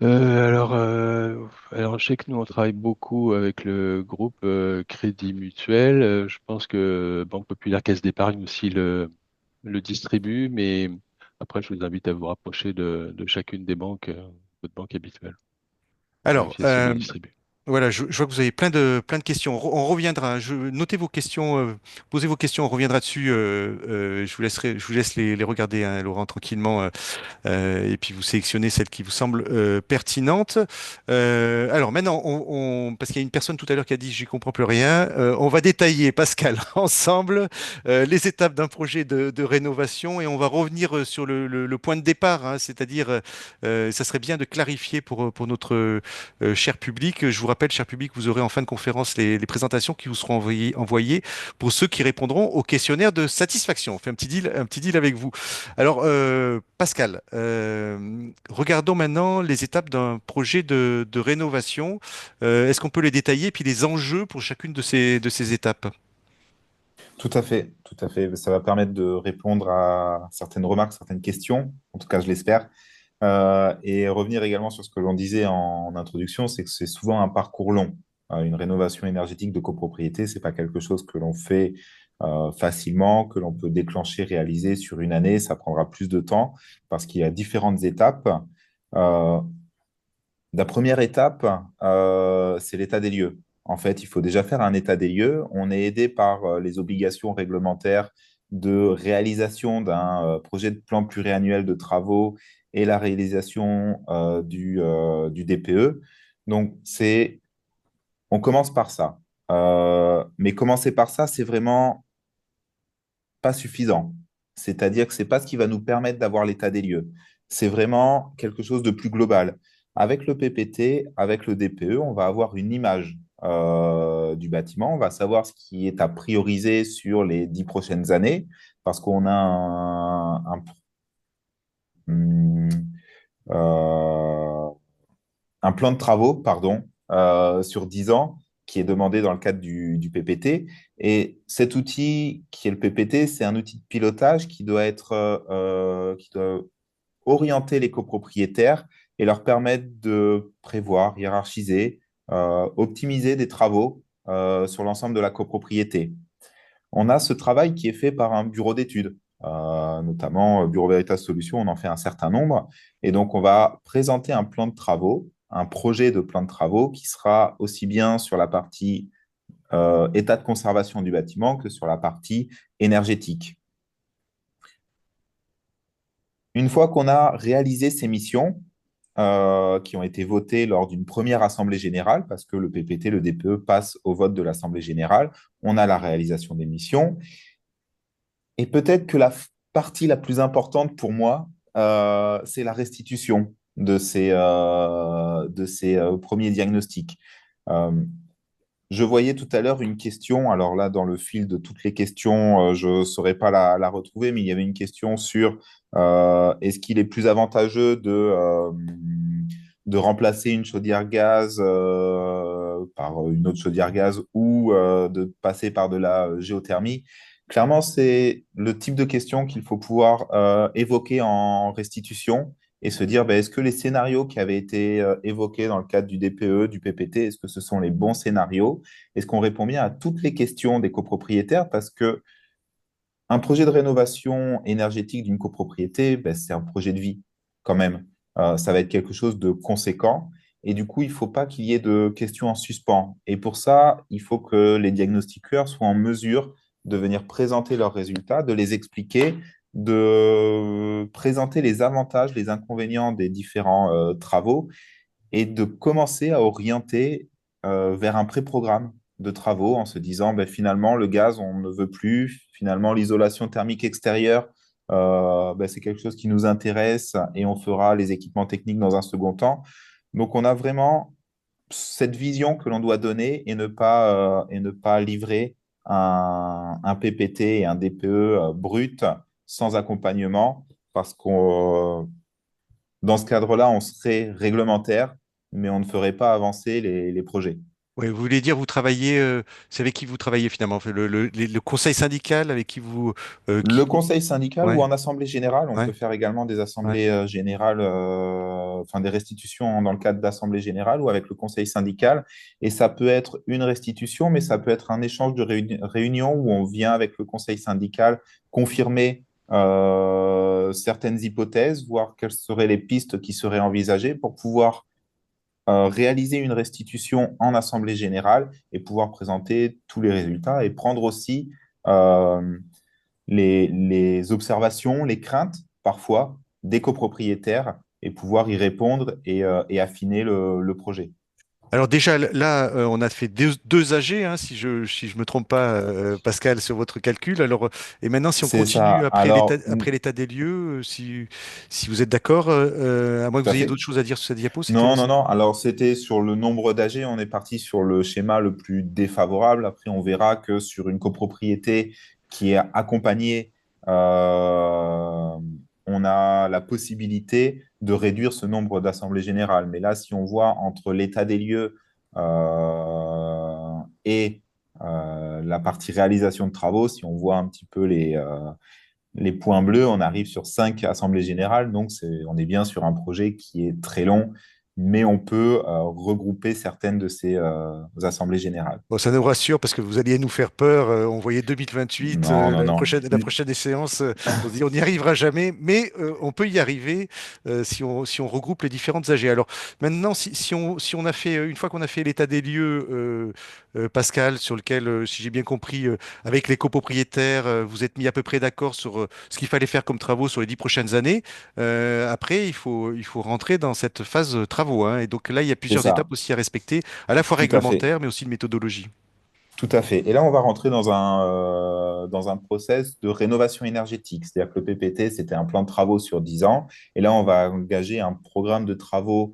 Alors, je sais que nous, on travaille beaucoup avec le groupe Crédit Mutuel. Je pense que Banque Populaire Caisse d'Épargne aussi le distribue, mais après, je vous invite à vous rapprocher de chacune des banques, votre banque habituelle, pour Alors, vérifier si celui distribue. voilà, je vois que vous avez plein de questions. On reviendra, hein. Notez vos questions, posez vos questions, on reviendra dessus. Je vous laisse les regarder, hein, Laurent, tranquillement. Et puis vous sélectionnez celle qui vous semble pertinente. Alors maintenant, parce qu'il y a une personne tout à l'heure qui a dit j'y comprends plus rien, on va détailler, Pascal, ensemble les étapes d'un projet de rénovation et on va revenir sur le point de départ, hein, c'est-à-dire ça serait bien de clarifier pour notre cher public. Je vous rappelle, cher public, vous aurez en fin de conférence les présentations qui vous seront envoyées pour ceux qui répondront au questionnaire de satisfaction. On fait un petit deal avec vous. Alors, Pascal, regardons maintenant les étapes d'un projet de rénovation. Est-ce qu'on peut les détailler, puis les enjeux pour chacune de ces étapes? Tout à fait, tout à fait. Ça va permettre de répondre à certaines remarques, certaines questions, en tout cas, je l'espère. Et revenir également sur ce que l'on disait en introduction, c'est que c'est souvent un parcours long. Une rénovation énergétique de copropriété, c'est pas quelque chose que l'on fait facilement, que l'on peut déclencher, réaliser sur une année. Ça prendra plus de temps parce qu'il y a différentes étapes. Euh, la première étape, c'est l'état des lieux. En fait, il faut déjà faire un état des lieux. On est aidé par les obligations réglementaires de réalisation d'un projet de plan pluriannuel de travaux et la réalisation du DPE. Donc, on commence par ça. Mais commencer par ça, c'est vraiment pas suffisant. C'est-à-dire que c'est pas ce qui va nous permettre d'avoir l'état des lieux. C'est vraiment quelque chose de plus global. Avec le PPT, avec le DPE, on va avoir une image du bâtiment. On va savoir ce qui est à prioriser sur les 10 prochaines années parce qu'on a hum, euh, un plan de travaux, pardon, sur 10 ans qui est demandé dans le cadre du PPT. Et cet outil qui est le PPT, c'est un outil de pilotage qui doit orienter les copropriétaires et leur permettre de prévoir, hiérarchiser, optimiser des travaux sur l'ensemble de la copropriété. On a ce travail qui est fait par un bureau d'études, notamment Bureau Veritas Solutions, on en fait un certain nombre. Et donc, on va présenter un plan de travaux, un projet de plan de travaux qui sera aussi bien sur la partie état de conservation du bâtiment que sur la partie énergétique. Une fois qu'on a réalisé ces missions, qui ont été votées lors d'une première assemblée générale, parce que le PPT, le DPE passe au vote de l'assemblée générale, on a la réalisation des missions. Et peut-être que la partie la plus importante pour moi, c'est la restitution de ces premiers diagnostics. Euh, je voyais tout à l'heure une question, alors là, dans le fil de toutes les questions, je ne saurais pas la retrouver, mais il y avait une question sur est-ce qu'il est plus avantageux de remplacer une chaudière gaz par une autre chaudière gaz ou de passer par de la géothermie? Clairement, c'est le type de question qu'il faut pouvoir évoquer en restitution et se dire, ben, est-ce que les scénarios qui avaient été évoqués dans le cadre du DPE, du PPT, est-ce que ce sont les bons scénarios? Est-ce qu'on répond bien à toutes les questions des copropriétaires? Parce que un projet de rénovation énergétique d'une copropriété, ben, c'est un projet de vie quand même. Ça va être quelque chose de conséquent. Et du coup, il ne faut pas qu'il y ait de questions en suspens. Et pour ça, il faut que les diagnostiqueurs soient en mesure de venir présenter leurs résultats, de les expliquer, de présenter les avantages, les inconvénients des différents travaux et de commencer à orienter vers un pré-programme de travaux en se disant ben, finalement le gaz on ne veut plus, finalement l'isolation thermique extérieure ben, c'est quelque chose qui nous intéresse et on fera les équipements techniques dans un second temps. Donc on a vraiment cette vision que l'on doit donner et ne pas livrer un PPT et un DPE brut sans accompagnement parce qu'on dans ce cadre-là, on serait réglementaire, mais on ne ferait pas avancer les projets. Oui, vous voulez dire, vous travaillez, c'est avec qui vous travaillez finalement? Enfin, le conseil syndical avec qui vous, Le conseil syndical ou ouais, en assemblée générale, on peut ouais, faire également des ouais. assemblées générales, enfin des restitutions dans le cadre d'assemblée générale ou avec le conseil syndical. Et ça peut être une restitution, mais ça peut être un échange de réunions où on vient avec le conseil syndical confirmer certaines hypothèses, voir quelles seraient les pistes qui seraient envisagées pour pouvoir réaliser une restitution en assemblée générale et pouvoir présenter tous les résultats et prendre aussi euh, les observations, les craintes parfois des copropriétaires et pouvoir y répondre et affiner le projet. Alors déjà là, on a fait deux AG, hein, si je me trompe pas, Pascal, sur votre calcul. Alors et maintenant, si on C'est continue ça. Alors, après l'état des lieux, si vous êtes d'accord, à moins que tout vous à ayez fait. d'autres choses à dire sur cette diapo, c'était Non, non, non. Alors, c'était sur le nombre d'AG. On est parti sur le schéma le plus défavorable. Après, on verra que sur une copropriété qui est accompagnée, euh, on a la possibilité de réduire ce nombre d'assemblées générales. Mais là, si on voit entre l'état des lieux et la partie réalisation de travaux, si on voit un petit peu les points bleus, on arrive sur 5 assemblées générales, donc on est bien sur un projet qui est très long, mais on peut regrouper certaines de ces assemblées générales. bon, ça nous rassure parce que vous alliez nous faire peur. On voyait 2028, Non, non, non. la prochaine échéance. On se dit on n'y arrivera jamais, mais on peut y arriver si on regroupe les différentes AG. Alors maintenant, si on a fait une fois qu'on a fait l'état des lieux, Pascal, sur lequel, si j'ai bien compris, avec les copropriétaires, vous êtes mis à peu près d'accord sur ce qu'il fallait faire comme travaux sur les 10 prochaines années. Après, il faut rentrer dans cette phase travaux, hein. Et donc là, il y a C'est plusieurs étapes ça, aussi à respecter à la fois tout à fait. réglementaire, mais aussi de méthodologie. Tout à fait. Et là, on va rentrer dans un process de rénovation énergétique. C'est-à-dire que le PPT, c'était un plan de travaux sur 10 ans. Et là, on va engager un programme de travaux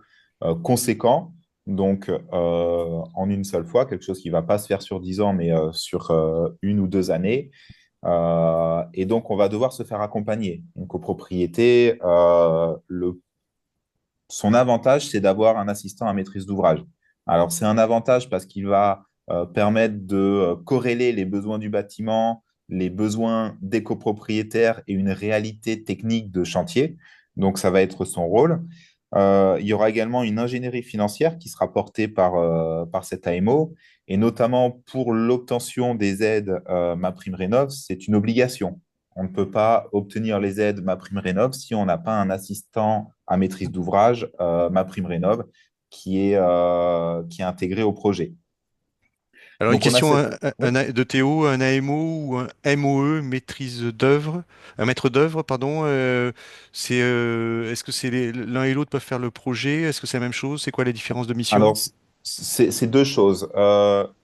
conséquent, donc en une seule fois, quelque chose qui ne va pas se faire sur 10 ans, mais sur 1 ou 2 années. Et donc, on va devoir se faire accompagner. Une copropriété, son avantage, c'est d'avoir un assistant à maîtrise d'ouvrage. Alors, c'est un avantage parce qu'il va permettre de corréler les besoins du bâtiment, les besoins des copropriétaires et une réalité technique de chantier. Donc, ça va être son rôle. Il y aura également une ingénierie financière qui sera portée par cet AMO, et notamment pour l'obtention des aides MaPrimeRénov', c'est une obligation. On ne peut pas obtenir les aides MaPrimeRénov' si on n'a pas un assistant à maîtrise d'ouvrage, MaPrimeRénov', qui est intégré au projet. Alors une Donc, on a question cette... Oui. De Théo, un AMO ou un MOE, maîtrise d'œuvre, un maître d'œuvre, pardon, est-ce que l'un et l'autre peuvent faire le projet? Est-ce que c'est la même chose? C'est quoi les différences de mission? Alors, c'est deux choses.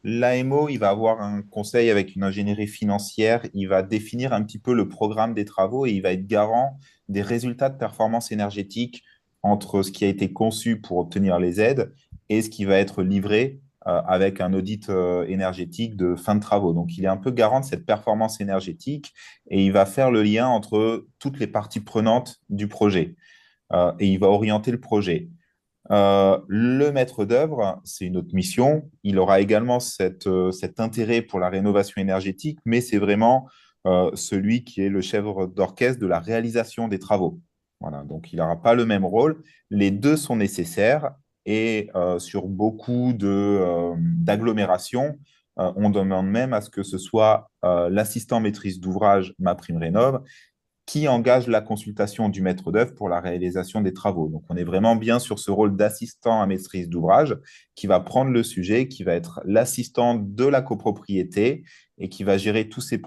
L'AMO, il va avoir un conseil avec une ingénierie financière. Il va définir un petit peu le programme des travaux et il va être garant des résultats de performance énergétique entre ce qui a été conçu pour obtenir les aides et ce qui va être livré avec un audit énergétique de fin de travaux. Donc, il est un peu garant de cette performance énergétique et il va faire le lien entre toutes les parties prenantes du projet et il va orienter le projet. Le maître d'œuvre, c'est une autre mission. Il aura également cet intérêt pour la rénovation énergétique, mais c'est vraiment celui qui est le chef d'orchestre de la réalisation des travaux. Voilà, donc il n'aura pas le même rôle. Les deux sont nécessaires et sur beaucoup d'agglomérations, on demande même à ce que ce soit l'assistant maîtrise d'ouvrage MaPrimeRénov' qui engage la consultation du maître d'œuvre pour la réalisation des travaux. Donc, on est vraiment bien sur ce rôle d'assistant à maîtrise d'ouvrage qui va prendre le sujet, qui va être l'assistant de la copropriété et qui va gérer tous ces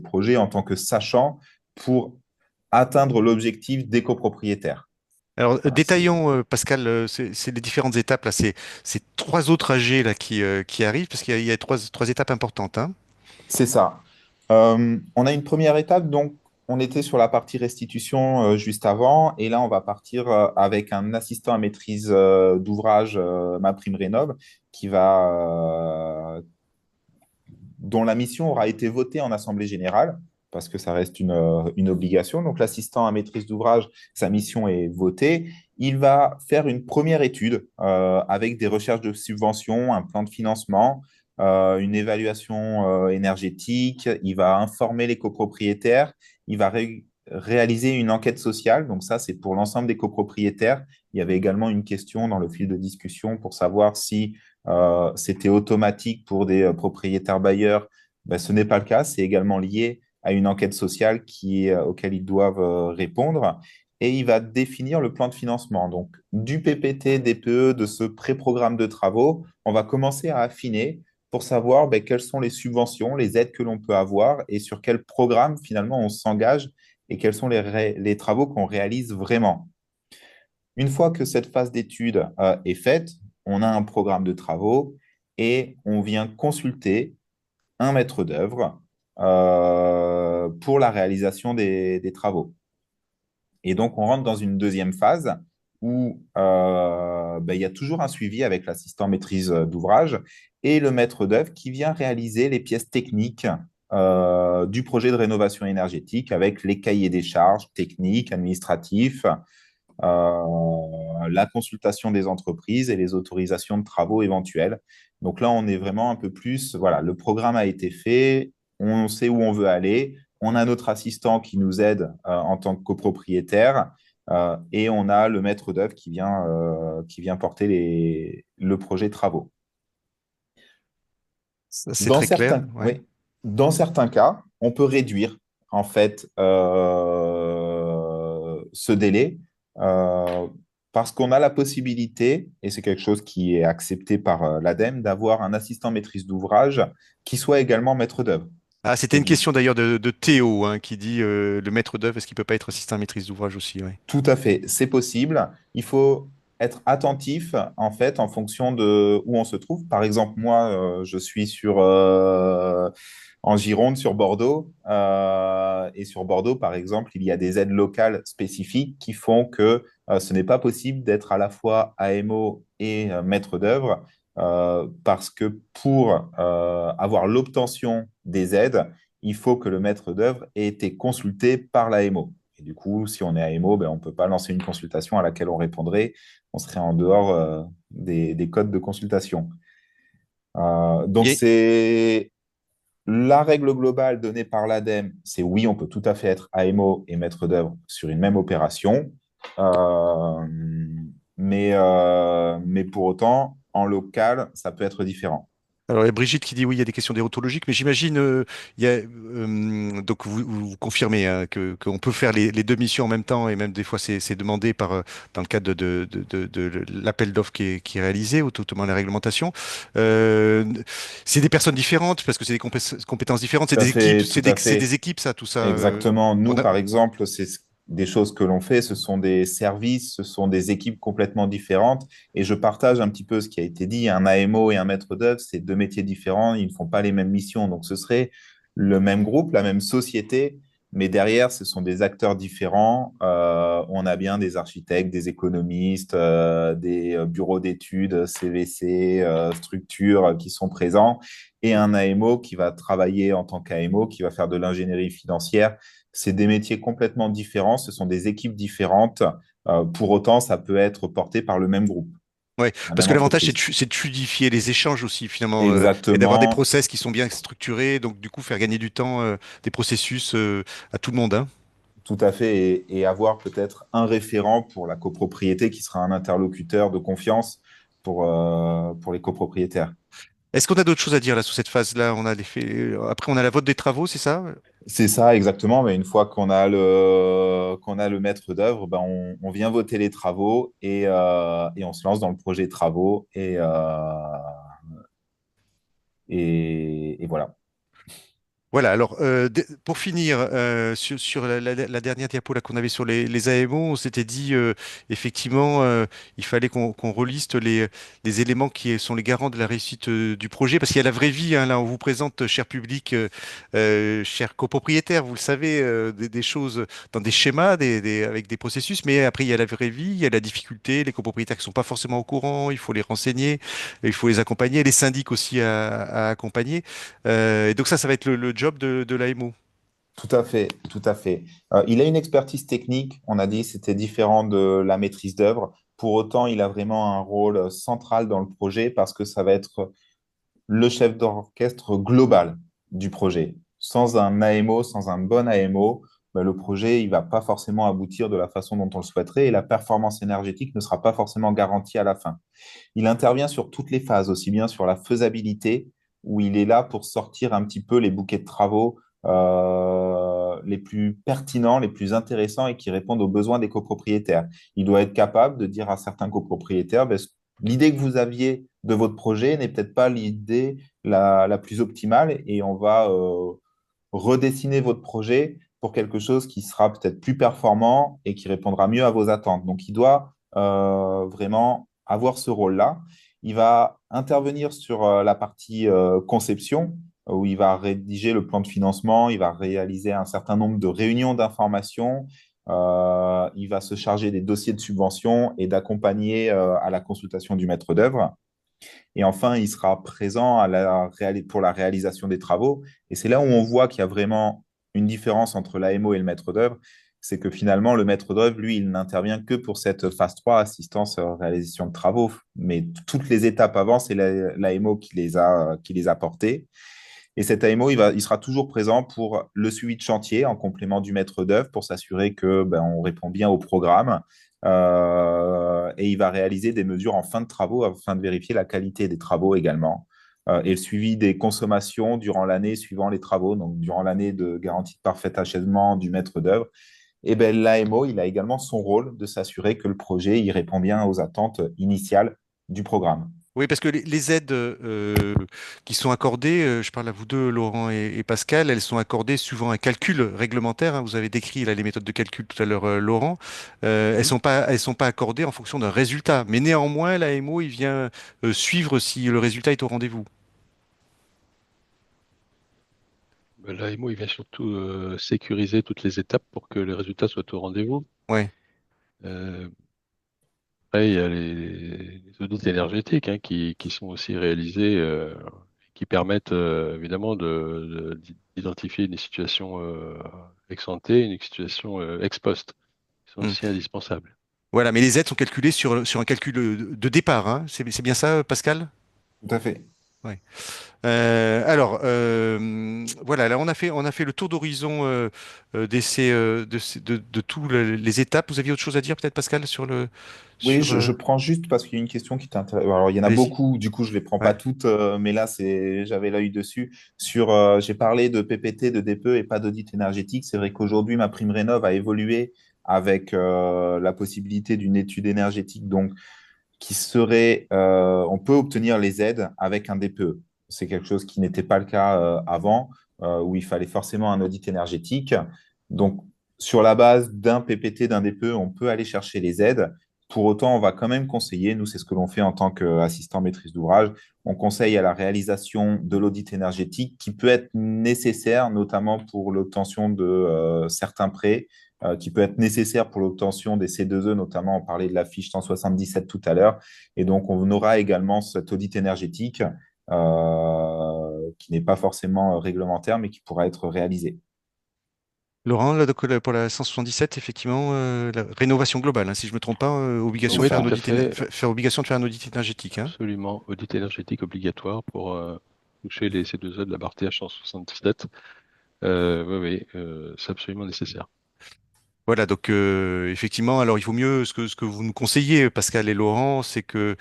projets en tant que sachant pour atteindre l'objectif des copropriétaires. Alors, Voilà, détaillons, Pascal, c'est les différentes étapes là. C'est trois autres AG là qui arrivent parce qu'il y a trois étapes importantes, hein. c'est ça. On a une première étape, donc on était sur la partie restitution juste avant, et là on va partir avec un assistant à maîtrise d'ouvrage, MaPrimeRénov, qui va, dont la mission aura été votée en assemblée générale, parce que ça reste une obligation. Donc l'assistant à maîtrise d'ouvrage, sa mission est votée. Il va faire une première étude avec des recherches de subventions, un plan de financement, une évaluation énergétique. Il va informer les copropriétaires. Il va réaliser une enquête sociale. Donc ça, c'est pour l'ensemble des copropriétaires. Il y avait également une question dans le fil de discussion pour savoir si c'était automatique pour des propriétaires bailleurs. Ben, ce n'est pas le cas. C'est également lié à une enquête sociale auquel ils doivent répondre. Et il va définir le plan de financement. Donc, du PPT, DPE, de ce pré-programme de travaux, on va commencer à affiner pour savoir ben, quelles sont les subventions, les aides que l'on peut avoir et sur quel programme finalement on s'engage et quels sont les travaux qu'on réalise vraiment. Une fois que cette phase d'étude est faite, on a un programme de travaux et on vient consulter un maître d'œuvre pour la réalisation des travaux. Et donc, on rentre dans une deuxième phase où ben, il y a toujours un suivi avec l'assistant maîtrise d'ouvrage et le maître d'œuvre qui vient réaliser les pièces techniques du projet de rénovation énergétique avec les cahiers des charges techniques, administratifs, la consultation des entreprises et les autorisations de travaux éventuels. Donc là, on est vraiment un peu plus, voilà, le programme a été fait, on sait où on veut aller, on a notre assistant qui nous aide en tant que copropriétaire et on a le maître d'œuvre qui vient porter le projet travaux. Ça, c'est Dans très clair, certains, ouais. oui, dans certains cas, on peut réduire en fait ce délai euh, parce qu'on a la possibilité, et c'est quelque chose qui est accepté par l'ADEME, d'avoir un assistant maîtrise d'ouvrage qui soit également maître d'œuvre. Ah, c'était Et une du question d'ailleurs de Théo, hein, qui dit le maître d'œuvre, est-ce qu'il peut pas être assistant à maîtrise d'ouvrage aussi, ouais. Tout à fait, c'est possible. Il faut être attentif en fait en fonction de où on se trouve. Par exemple, moi, je suis en Gironde, sur Bordeaux, et sur Bordeaux, par exemple, il y a des aides locales spécifiques qui font que ce n'est pas possible d'être à la fois AMO et maître d'œuvre, parce que pour avoir l'obtention des aides, il faut que le maître d'œuvre ait été consulté par l'AMO. Et du coup, si on est AMO, ben, on ne peut pas lancer une consultation à laquelle on répondrait. On serait en dehors des codes de consultation. Donc, Et, c'est la règle globale donnée par l'ADEME, c'est oui, on peut tout à fait être AMO et maître d'œuvre sur une même opération. Euh, mais pour autant, en local, ça peut être différent. alors, il y a Brigitte qui dit oui, il y a des questions déontologiques, mais j'imagine, il y a, donc vous confirmez hein, qu'on peut faire les deux missions en même temps, et même des fois c'est demandé dans le cadre de l'appel d'offres qui est réalisé, ou tout autrement la réglementation. Euh, c'est des personnes différentes, parce que c'est des compétences différentes, c'est Tout à des équipes, fait, tout à c'est des fait. équipes, ça, tout ça. Exactement. On Nous, a- par exemple, c'est des choses que l'on fait, ce sont des services, ce sont des équipes complètement différentes. Et je partage un petit peu ce qui a été dit. Un AMO et un maître d'œuvre, c'est deux métiers différents, ils ne font pas les mêmes missions. Donc, ce serait le même groupe, la même société, mais derrière, ce sont des acteurs différents. On a bien des architectes, des économistes, des bureaux d'études, CVC, structures qui sont présents et un AMO qui va travailler en tant qu'AMO, qui va faire de l'ingénierie financière. C'est des métiers complètement différents, ce sont des équipes différentes. Pour autant, ça peut être porté par le même groupe, Ouais, la parce même que l'avantage, entreprise. c'est de fluidifier les échanges aussi, finalement, et d'avoir des Exactement, process qui sont bien structurés, donc du coup, faire gagner du temps, des processus à tout le monde, hein. tout à fait. Et avoir peut-être un référent pour la copropriété qui sera un interlocuteur de confiance pour les copropriétaires. Est-ce qu'on a d'autres choses à dire là sous cette phase-là? On a après, on a la vote des travaux, c'est ça? C'est ça exactement, mais une fois qu'on a le maître d'œuvre, ben on vient voter les travaux et on se lance dans le projet travaux et voilà. Voilà, alors pour finir, sur la dernière diapo là, qu'on avait sur les AMO, on s'était dit effectivement il fallait qu'on reliste les éléments qui sont les garants de la réussite du projet, parce qu'il y a la vraie vie, hein, là on vous présente, cher public, cher copropriétaire, vous le savez, des choses dans des schémas, avec des processus, mais après il y a la vraie vie, il y a la difficulté, les copropriétaires qui sont pas forcément au courant, il faut les renseigner, il faut les accompagner, les syndics aussi à accompagner. Et donc ça va être le job de l'AMO. Tout à fait, tout à fait. Il a une expertise technique, on a dit, c'était différent de la maîtrise d'œuvre. Pour autant, il a vraiment un rôle central dans le projet parce que ça va être le chef d'orchestre global du projet. Sans un AMO, sans un bon AMO, ben, le projet il va pas forcément aboutir de la façon dont on le souhaiterait et la performance énergétique ne sera pas forcément garantie à la fin. Il intervient sur toutes les phases, aussi bien sur la faisabilité, où il est là pour sortir un petit peu les bouquets de travaux les plus pertinents, les plus intéressants et qui répondent aux besoins des copropriétaires. Il doit être capable de dire à certains copropriétaires, ben, l'idée que vous aviez de votre projet n'est peut-être pas l'idée la plus optimale et on va redessiner votre projet pour quelque chose qui sera peut-être plus performant et qui répondra mieux à vos attentes. Donc, il doit vraiment avoir ce rôle-là. Il va intervenir sur la partie conception, où il va rédiger le plan de financement, il va réaliser un certain nombre de réunions d'information, il va se charger des dossiers de subvention et d'accompagner à la consultation du maître d'œuvre. Et enfin, il sera présent pour la réalisation des travaux. Et c'est là où on voit qu'il y a vraiment une différence entre l'AMO et le maître d'œuvre. C'est que finalement, le maître d'œuvre, lui, il n'intervient que pour cette phase 3, assistance réalisation de travaux. Mais toutes les étapes avant, c'est l'AMO qui les a portées. Et cet AMO, il sera toujours présent pour le suivi de chantier en complément du maître d'œuvre pour s'assurer que on répond bien au programme. Et il va réaliser des mesures en fin de travaux afin de vérifier la qualité des travaux également. Et le suivi des consommations durant l'année suivant les travaux, donc durant l'année de garantie de parfait achèvement du maître d'œuvre. Et ben, l'AMO, il a également son rôle de s'assurer que le projet il répond bien aux attentes initiales du programme. Oui, parce que les aides qui sont accordées, je parle à vous deux, Laurent et Pascal, elles sont accordées suivant un calcul réglementaire, hein. Vous avez décrit là, les méthodes de calcul tout à l'heure, Laurent. Mhm. Elles sont pas accordées en fonction d'un résultat. Mais néanmoins, l'AMO, il vient suivre si le résultat est au rendez-vous. L'AMO, il vient surtout sécuriser toutes les étapes pour que les résultats soient au rendez-vous. Ouais. Euh, Après, il y a les audits énergétiques hein, qui sont aussi réalisés, qui permettent évidemment d'identifier une situation ex ante, une situation ex post, qui sont Hmm. aussi indispensables. Voilà, mais les aides sont calculées sur un calcul de départ, hein. C'est bien ça, Pascal? Tout à fait. Ouais. Voilà, là on a fait le tour d'horizon de tous les étapes. Vous aviez autre chose à dire peut-être, Pascal, Oui, sur je prends juste parce qu'il y a une question qui t'intéresse. Alors, il y en a allez-y. beaucoup, du coup, je ne les prends pas Ouais. toutes, mais là, j'avais l'œil dessus. J'ai parlé de PPT, de DPE et pas d'audit énergétique. C'est vrai qu'aujourd'hui, ma prime rénov a évolué avec la possibilité d'une étude énergétique, donc on peut obtenir les aides avec un DPE. C'est quelque chose qui n'était pas le cas avant, où il fallait forcément un audit énergétique. Donc, sur la base d'un PPT, d'un DPE, on peut aller chercher les aides. Pour autant, on va quand même conseiller, nous, c'est ce que l'on fait en tant qu'assistant maîtrise d'ouvrage, on conseille à la réalisation de l'audit énergétique qui peut être nécessaire, notamment pour l'obtention de certains prêts qui peut être nécessaire pour l'obtention des C2E, notamment on parlait de la fiche 177 tout à l'heure. Et donc, on aura également cet audit énergétique qui n'est pas forcément réglementaire, mais qui pourra être réalisé. Laurent, là, donc, pour la 177, effectivement, la rénovation globale, hein, si je ne me trompe pas, obligation C'est de Oui, faire tout un ça. à audit, fait, faire obligation de faire un audit énergétique, hein. absolument. Audit énergétique obligatoire pour toucher les C2E de la barre TH 177. Oui, oui, c'est absolument nécessaire. Voilà, donc effectivement, alors il vaut mieux ce que vous nous conseillez, Pascal et Laurent, c'est que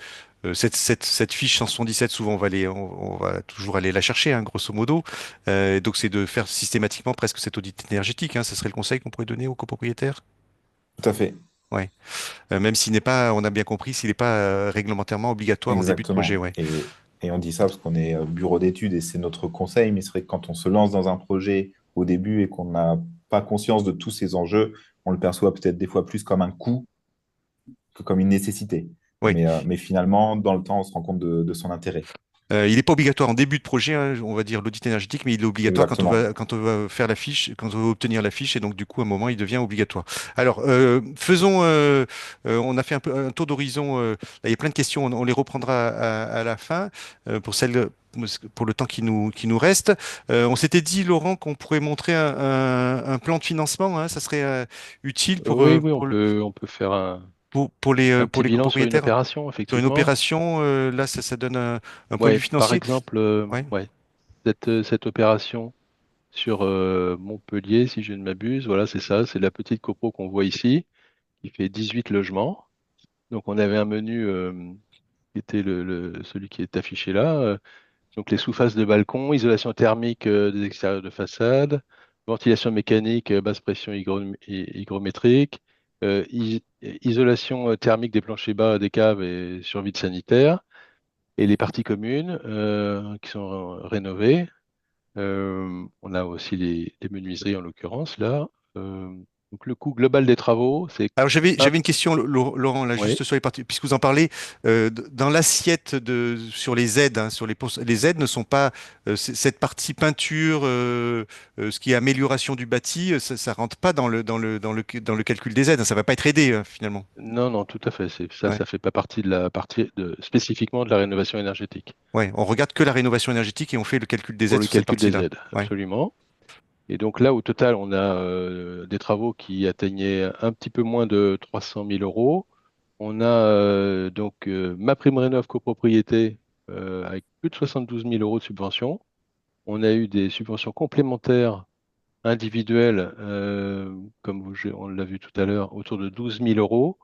cette fiche 177, souvent on va toujours aller la chercher, hein, grosso modo. Donc c'est de faire systématiquement presque cet audit énergétique, hein. Ce serait le conseil qu'on pourrait donner aux copropriétaires. Tout à fait, Ouais. Même s'il n'est pas, on a bien compris, s'il n'est pas réglementairement obligatoire en début de projet, exactement. ouais. Et on dit ça parce qu'on est bureau d'études et c'est notre conseil, mais c'est vrai que quand on se lance dans un projet au début et qu'on n'a pas conscience de tous ces enjeux, on le perçoit peut-être des fois plus comme un coût que comme une nécessité. Oui. Mais finalement, dans le temps, on se rend compte de son intérêt. Il n'est pas obligatoire en début de projet, hein, on va dire l'audit énergétique, mais il est obligatoire Exactement. quand on va faire la fiche, quand on va obtenir la fiche, et donc du coup, à un moment, il devient obligatoire. Alors, faisons, on a fait un peu un tour d'horizon. Là, il y a plein de questions, on les reprendra à la fin pour celles, pour le temps qui nous reste. On s'était dit, Laurent, qu'on pourrait montrer un plan de financement, hein, ça serait utile Oui, oui, on peut faire un pour petit les bilan sur une copropriétaires. opération, Sur une effectivement. opération, là, ça donne un point de Ouais, vue par financier. exemple, Ouais. ouais, cette opération sur Montpellier, si je ne m'abuse, voilà, c'est ça, c'est la petite copro qu'on voit ici, qui fait 18 logements. Donc on avait un menu qui était celui qui est affiché là. Donc les sous-faces de balcon, isolation thermique des extérieurs de façade, ventilation mécanique, basse pression hygrométrique, isolation thermique des planchers bas des caves et sur vide sanitaire, et les parties communes qui sont rénovées. On a aussi les menuiseries en l'occurrence là. Euh, donc le coût global des travaux, c'est Alors un- j'avais une question, Laurent, là, ouais, juste sur les parties, puisque vous en parlez, dans l'assiette sur les aides, hein, les aides ne sont pas cette partie peinture, ce qui est amélioration du bâti, ça rentre pas dans le calcul des aides, hein, ça va pas être aidé finalement. non, non, tout à fait. Ouais. Ça fait pas partie de la partie spécifiquement de la rénovation énergétique. Ouais, on regarde que la rénovation énergétique et on fait le calcul des Pour aides le sur cette calcul des partie-là. aides, Ouais. absolument. Et donc là, au total, on a des travaux qui atteignaient un petit peu moins de 300 000 euros. On a MaPrimeRénov' copropriété avec plus de 72 000 euros de subventions. On a eu des subventions complémentaires individuelles, on l'a vu tout à l'heure, autour de 12 000 euros.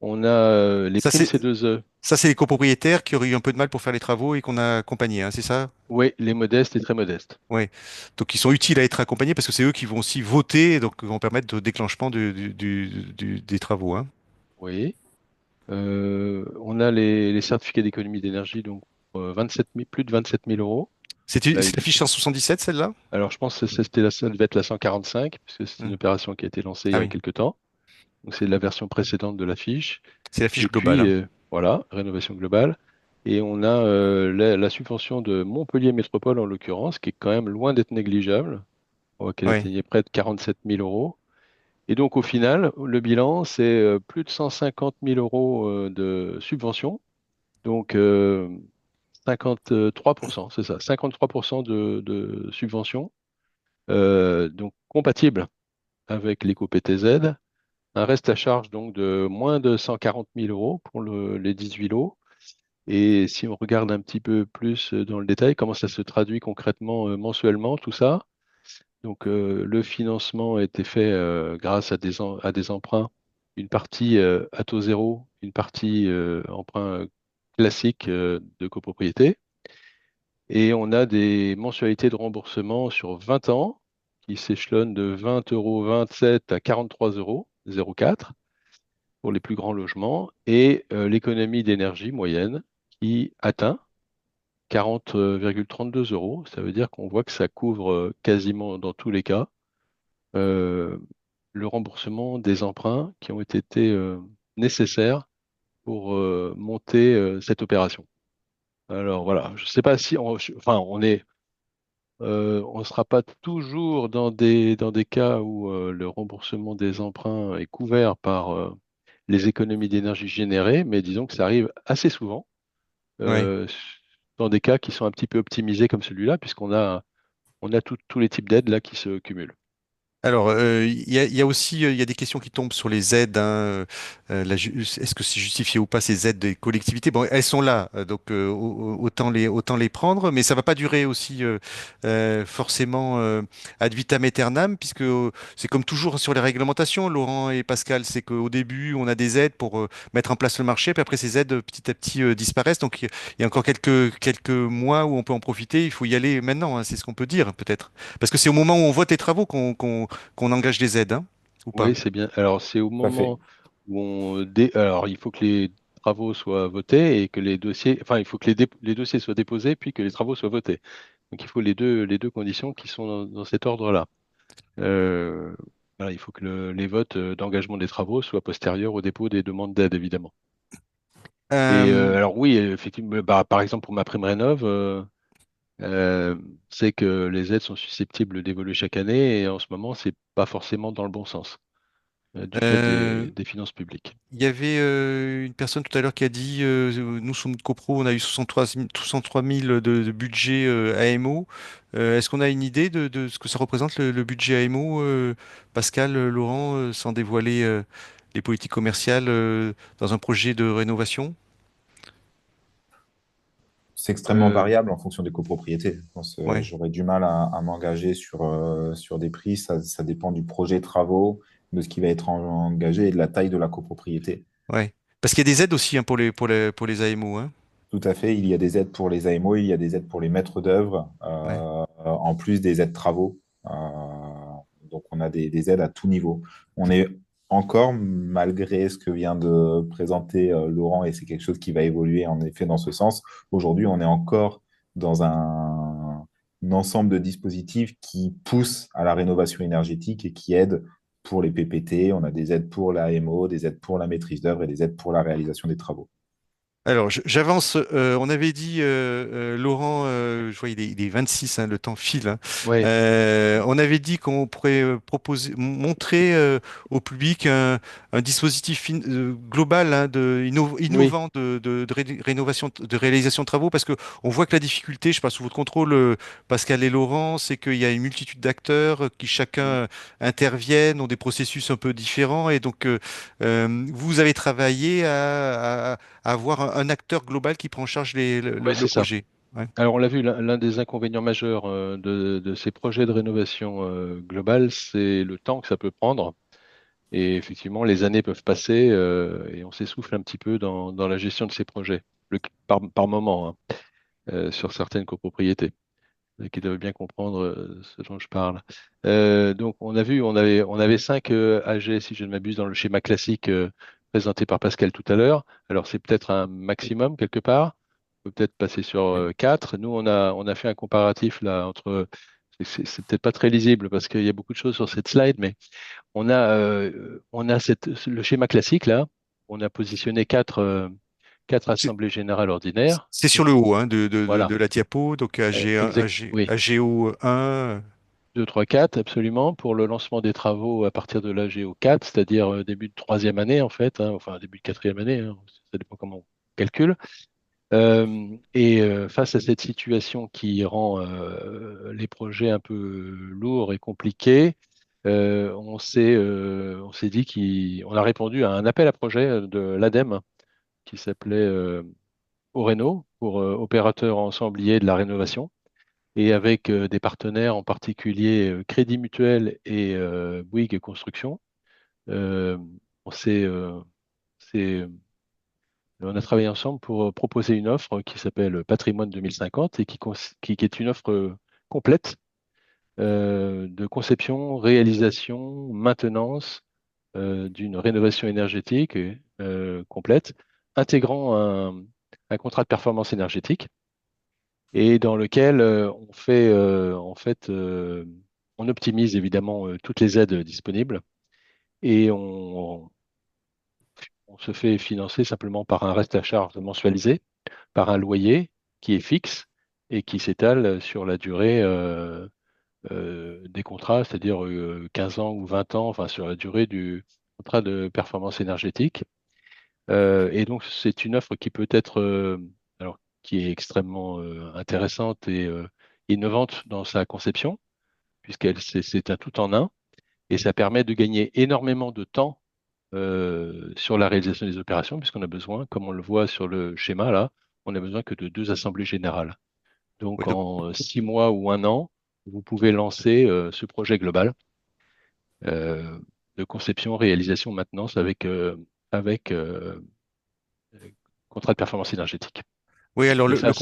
On a les Ça primes c'est C2E, ça c'est les copropriétaires qui auraient eu un peu de mal pour faire les travaux et qu'on a accompagnés, hein, c'est ça? oui, les modestes et très modestes. Ouais. Donc ils sont utiles à être accompagnés parce que c'est eux qui vont aussi voter et donc vont permettre de déclenchement des travaux, hein. Oui. On a les certificats d'économie d'énergie, donc 27 000 plus de 27 000 euros. Là, C'est la fiche 177, celle-là? alors, je pense que ça devait être la 145, puisque c'est une Hmm. opération qui a été lancée il y Ah a oui, quelque temps. Donc, c'est la version précédente de la fiche. c'est la Et fiche globale, puis, hein. voilà, rénovation globale. Et on a la subvention de Montpellier Métropole, en l'occurrence, qui est quand même loin d'être négligeable. On voit qu'elle Ouais. atteignait près de 47 000 euros. Et donc, au final, le bilan, c'est plus de 150 000 euros de subvention. Donc, 53%, c'est ça, 53% de subvention, donc compatible avec l'éco-PTZ. Un reste à charge donc de moins de 140 000 euros pour les 18 lots. Et si on regarde un petit peu plus dans le détail, comment ça se traduit concrètement mensuellement, tout ça. Donc, le financement a été fait grâce à des emprunts, une partie à taux zéro, une partie emprunt classique de copropriété. Et on a des mensualités de remboursement sur 20 ans qui s'échelonnent de 20,27 € à 43,04 € pour les plus grands logements et l'économie d'énergie moyenne qui atteint 40,32 euros. Ça veut dire qu'on voit que ça couvre quasiment dans tous les cas euh, le remboursement des emprunts qui ont été nécessaires pour monter cette opération. Alors voilà, je ne sais pas si enfin on ne sera pas toujours dans des cas où le remboursement des emprunts est couvert par les économies d'énergie générées, mais disons que ça arrive assez souvent Ouais. euh, dans des cas qui sont un petit peu optimisés comme celui-là, puisqu'on a tous les types d'aides là qui se cumulent. Alors, il y a aussi il y a des questions qui tombent sur les aides, hein, est-ce que c'est justifié ou pas ces aides des collectivités? Bon, elles sont là, donc autant les prendre, mais ça va pas durer aussi forcément ad vitam aeternam, puisque c'est comme toujours sur les réglementations, Laurent et Pascal, c'est qu'au début on a des aides pour mettre en place le marché, puis après ces aides petit à petit disparaissent. Donc il y a encore quelques mois où on peut en profiter. Il faut y aller maintenant, hein, c'est ce qu'on peut dire peut-être, parce que c'est au moment où on vote les travaux qu'on engage des aides, hein, ou pas? Oui, c'est bien. Alors, c'est au Tout à fait. moment où alors, il faut que les travaux soient votés et que les dossiers, enfin, il faut que les dossiers soient déposés puis que les travaux soient votés. Donc, il faut les deux conditions qui sont dans cet ordre-là. Euh, voilà, il faut que les votes d'engagement des travaux soient postérieurs au dépôt des demandes d'aide, évidemment. Et Euh, alors, oui, effectivement, bah, par exemple, pour ma prime rénov', euh, c'est que les aides sont susceptibles d'évoluer chaque année et en ce moment, c'est pas forcément dans le bon sens du fait euh, des finances publiques. il y avait une personne tout à l'heure qui a dit, nous sommes de copro, on a eu 63 000 de budget AMO. Est-ce qu'on a une idée de ce que ça représente le budget AMO, Pascal, Laurent, sans dévoiler les politiques commerciales dans un projet de rénovation? C'est extrêmement Euh, variable en fonction des copropriétés. Je pense, Ouais, j'aurais du mal à m'engager sur des prix. Ça dépend du projet de travaux, de ce qui va être engagé et de la taille de la copropriété. ouais. Parce qu'il y a des aides aussi, hein, pour les AMO, hein. Tout à fait. Il y a des aides pour les AMO, il y a des aides pour les maîtres d'œuvre, Ouais. en plus des aides travaux. Donc, on a des aides à tout niveau. On est encore, malgré ce que vient de présenter Laurent, et c'est quelque chose qui va évoluer en effet dans ce sens, aujourd'hui, on est encore dans un ensemble de dispositifs qui poussent à la rénovation énergétique et qui aident pour les PPT. On a des aides pour la AMO, des aides pour la maîtrise d'œuvre et des aides pour la réalisation des travaux. Alors, j'avance. On avait dit, Laurent, je vois, il est 26, hein, le temps file, hein. ouais, On avait dit qu'on pourrait proposer, montrer au public un dispositif global, hein, oui, innovant rénovation, de réalisation de travaux, parce que on voit que la difficulté, je passe sous votre contrôle, Pascal et Laurent, c'est qu'il y a une multitude d'acteurs qui mm, chacun interviennent, ont des processus un peu différents, et donc vous avez travaillé à avoir un acteur global qui prend en charge ouais, le c'est ça. projet. Ouais, Alors, on l'a vu, l'un des inconvénients majeurs de ces projets de rénovation globale, c'est le temps que ça peut prendre. Et effectivement, les années peuvent passer et on s'essouffle un petit peu dans la gestion de ces projets, par moment, hein, sur certaines copropriétés, qui doivent bien comprendre ce dont je parle. Donc, on a vu, on avait 5 AG, si je ne m'abuse, dans le schéma classique présenté par Pascal tout à l'heure. Alors, c'est peut-être un maximum quelque part. On peut peut-être passer sur Oui. 4. Nous, on a fait un comparatif là entre. C'est peut-être pas très lisible parce qu'il y a beaucoup de choses sur cette slide, mais on a le schéma classique là. On a positionné quatre c'est assemblées générales ordinaires. c'est sur Donc, le haut, hein, voilà. de la diapo, donc AG1, Exact. Oui. AGO 1. 2, 3, 4, absolument, pour le lancement des travaux à partir de l'AGO 4, c'est-à-dire début de troisième année, en fait, hein, enfin début de quatrième année, hein, ça dépend comment on calcule. Face à cette situation qui rend les projets un peu lourds et compliqués, on s'est dit qu'on a répondu à un appel à projet de l'ADEME qui s'appelait Oreno, pour opérateur ensemblier de la rénovation et avec des partenaires, en particulier Crédit Mutuel et Bouygues Construction. Euh, on s'est, s'est- on a travaillé ensemble pour proposer une offre qui s'appelle Patrimoine 2050 et qui est une offre complète de conception, réalisation, maintenance d'une rénovation énergétique complète, intégrant un contrat de performance énergétique et dans lequel on fait en fait on optimise évidemment toutes les aides disponibles et on se fait financer simplement par un reste à charge mensualisé, par un loyer qui est fixe et qui s'étale sur la durée des contrats, c'est-à-dire 15 ans ou 20 ans, enfin sur la durée du contrat de performance énergétique. Et donc c'est une offre qui peut être alors qui est extrêmement intéressante et innovante dans sa conception, puisqu'elle c'est un tout en un. et ça permet de gagner énormément de temps sur la réalisation des opérations, puisqu'on a besoin, comme on le voit sur le schéma là, on a besoin que de deux assemblées générales. Oui, Donc en 6 mois ou un an, vous pouvez lancer ce projet global euh, de conception, réalisation, maintenance avec contrat de performance énergétique. oui, alors Et ça,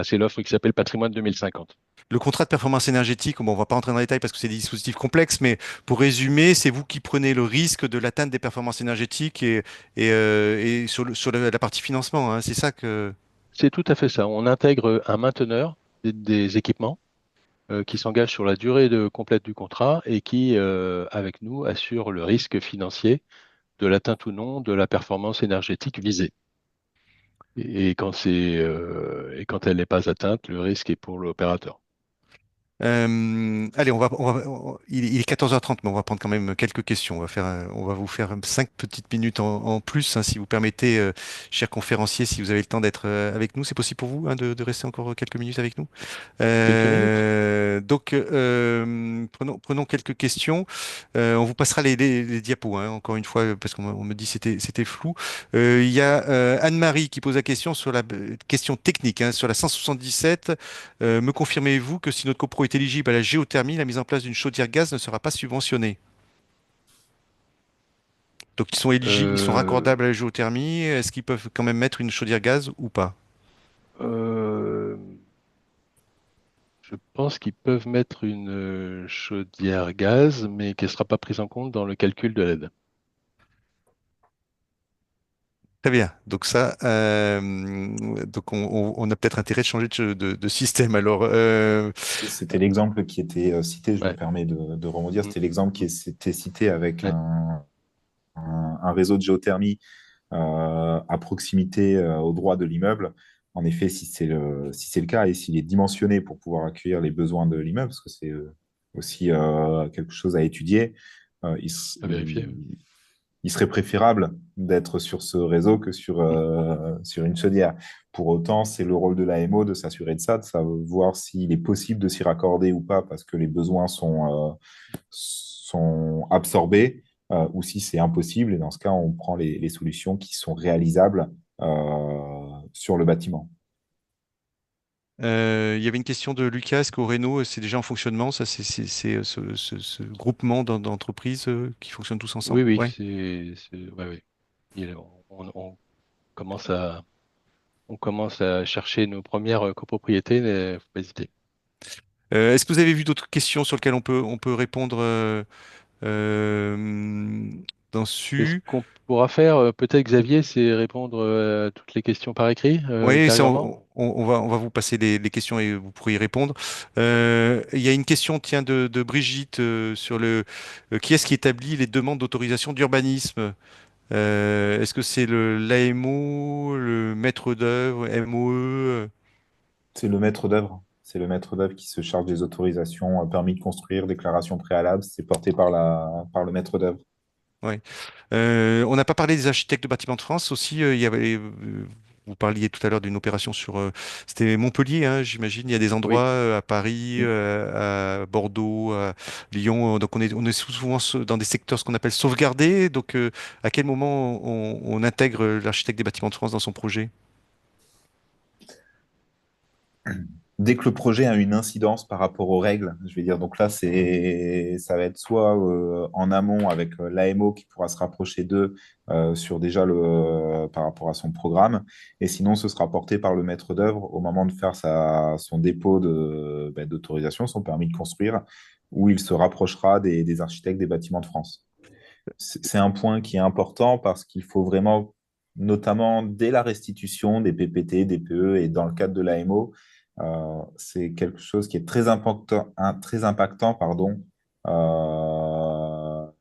c'est l'offre qui s'appelle Patrimoine 2050. le contrat de performance énergétique, bon, on va pas rentrer dans les détails parce que c'est des dispositifs complexes, mais pour résumer, c'est vous qui prenez le risque de l'atteinte des performances énergétiques et sur la partie financement, hein, c'est ça que... C'est tout à fait ça. On intègre un mainteneur des équipements qui s'engage sur la durée complète du contrat et qui, avec nous, assure le risque financier de l'atteinte ou non de la performance énergétique visée. Et quand elle n'est pas atteinte, le risque est pour l'opérateur. Allez, il est 14h30, mais on va prendre quand même quelques questions. On va vous faire 5 petites minutes en plus, hein, si vous permettez, cher conférencier, si vous avez le temps d'être avec nous. C'est possible pour vous, hein, de rester encore quelques minutes avec nous? Quelques minutes? Prenons quelques questions. On vous passera les diapos, hein, encore une fois, parce qu'on me dit que c'était flou. Il y a Anne-Marie qui pose la question sur la question technique, hein, sur la 177. Me confirmez-vous que si notre copro est éligible à la géothermie, la mise en place d'une chaudière gaz ne sera pas subventionnée? Donc ils sont éligibles, ils sont Euh, raccordables à la géothermie. Est-ce qu'ils peuvent quand même mettre une chaudière gaz ou pas? euh, je pense qu'ils peuvent mettre une chaudière gaz, mais qu'elle ne sera pas prise en compte dans le calcul de l'aide. Très bien. Donc ça, donc on a peut-être intérêt de changer de système. Alors, C'était l'exemple qui était cité, je me Ouais. permets de rebondir, Mm. c'était l'exemple qui était cité avec Ouais. un réseau de géothermie à proximité au droit de l'immeuble. En effet, si c'est le cas et s'il est dimensionné pour pouvoir accueillir les besoins de l'immeuble, parce que c'est aussi quelque chose à étudier, euh, il, s- À vérifier. Oui. il- il serait préférable d'être sur ce réseau que Mm. sur une chaudière. Pour autant, c'est le rôle de l'AMO de s'assurer de ça, de savoir s'il est possible de s'y raccorder ou pas, parce que les besoins sont absorbés, ou si c'est impossible. Et dans ce cas, on prend les solutions qui sont réalisables sur le bâtiment. il y avait une question de Lucas. Est-ce qu'au Renault, c'est déjà en fonctionnement? Ça, ce groupement d'entreprises qui fonctionnent tous ensemble? Oui, oui, Ouais. ouais, ouais. On commence on commence à chercher nos premières copropriétés, mais faut pas hésiter. Est-ce que vous avez vu d'autres questions sur lesquelles on peut répondre euh, Et ce dessus? qu'on pourra faire, peut-être Xavier, c'est répondre à toutes les questions par écrit, Oui, ça, ultérieurement. on va vous passer les questions et vous pourrez y répondre. Il y a une question, tiens, de Brigitte sur qui est-ce qui établit les demandes d'autorisation d'urbanisme? Est-ce que c'est le l'AMO, le maître d'œuvre, MOE? C'est le maître d'œuvre. C'est le maître d'œuvre qui se charge des autorisations, permis de construire, déclaration préalable. C'est porté par le maître d'œuvre. Ouais. On n'a pas parlé des architectes de bâtiments de France aussi. Vous parliez tout à l'heure d'une opération c'était Montpellier, hein, j'imagine. Il y a des endroits Oui. à Paris, Mm. à Bordeaux, à Lyon. Donc on est souvent dans des secteurs ce qu'on appelle sauvegardés. Donc à quel moment on intègre l'architecte des bâtiments de France dans son projet? Dès que le projet a une incidence par rapport aux règles, je vais dire, donc là, ça va être soit en amont avec l'AMO qui pourra se rapprocher d'eux sur déjà par rapport à son programme, et sinon, ce sera porté par le maître d'œuvre au moment de faire son dépôt d'autorisation, son permis de construire, où il se rapprochera des architectes des bâtiments de France. C'est un point qui est important parce qu'il faut vraiment, notamment dès la restitution des PPT, des PE et dans le cadre de l'AMO, c'est quelque chose qui est très impactant, pardon,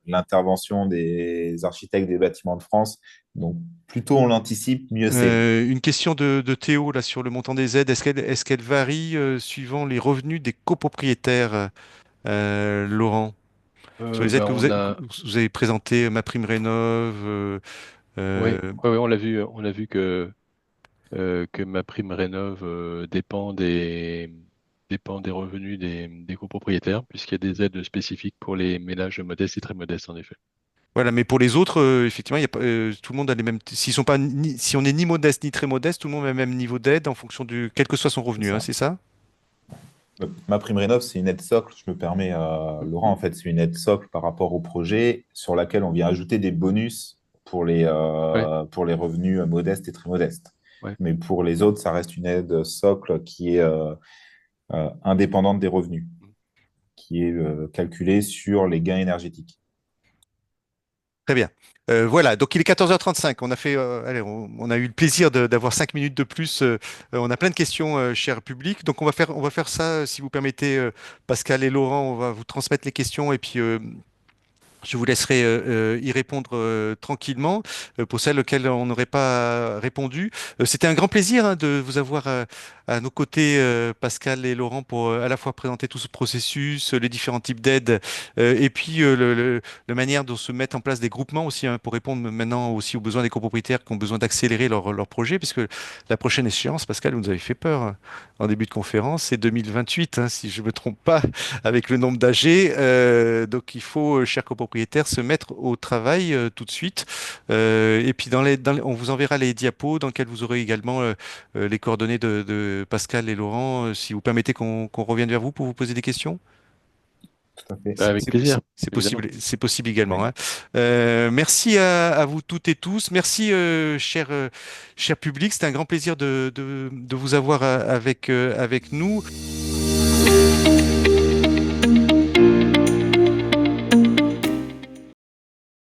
l'intervention des architectes des bâtiments de France. Donc, plus tôt on l'anticipe, mieux c'est. Une question de Théo là sur le montant des aides. Est-ce qu'elle varie suivant les revenus des copropriétaires, Laurent? Sur les aides Ben, que vous avez présentées, ma prime rénov. ouais, Euh, ouais, ouais, on a vu que ma prime rénov dépend des dépend des revenus des copropriétaires, puisqu'il y a des aides spécifiques pour les ménages modestes et très modestes, en effet. Voilà, mais pour les autres, effectivement, il y a pas, tout le monde a les mêmes. S'ils sont pas, si on est ni modeste ni très modeste, tout le monde a le même niveau d'aide en fonction du, quel que soit son C'est revenu, hein, ça. c'est ça? Ma prime rénov, c'est une aide socle, je me permets, Laurent, en fait, c'est une aide socle par rapport au projet sur laquelle on vient ajouter des bonus Ouais, pour les revenus modestes et très modestes. ouais. Mais pour les autres, ça reste une aide socle qui est indépendante des revenus, qui est calculée sur les gains énergétiques. Très bien. Voilà, donc il est 14h35. On a fait, allez, on a eu le plaisir d'avoir 5 minutes de plus. On a plein de questions, cher public. Donc on va faire ça, si vous permettez, Pascal et Laurent, on va vous transmettre les questions et puis je vous laisserai y répondre tranquillement pour celles auxquelles on n'aurait pas répondu. C'était un grand plaisir hein, de vous avoir à nos côtés, Pascal et Laurent, pour à la fois présenter tout ce processus, les différents types d'aides, et puis la manière dont se mettent en place des groupements aussi hein, pour répondre maintenant aussi aux besoins des copropriétaires qui ont besoin d'accélérer leur projet, puisque la prochaine échéance, Pascal, vous nous avez fait peur hein, en début de conférence, c'est 2028, hein, si je ne me trompe pas avec le nombre d'AG. Donc il faut, chers copropriétaires, se mettre au travail tout de suite. Et puis on vous enverra les diapos dans lesquels vous aurez également les coordonnées de Pascal et Laurent. Si vous permettez qu'on revienne vers vous pour vous poser des questions. Tout à fait. Bah, avec plaisir, évidemment. C'est possible également. Oui. Hein. Merci à vous toutes et tous. Merci, cher public. C'était un grand plaisir de vous avoir avec nous.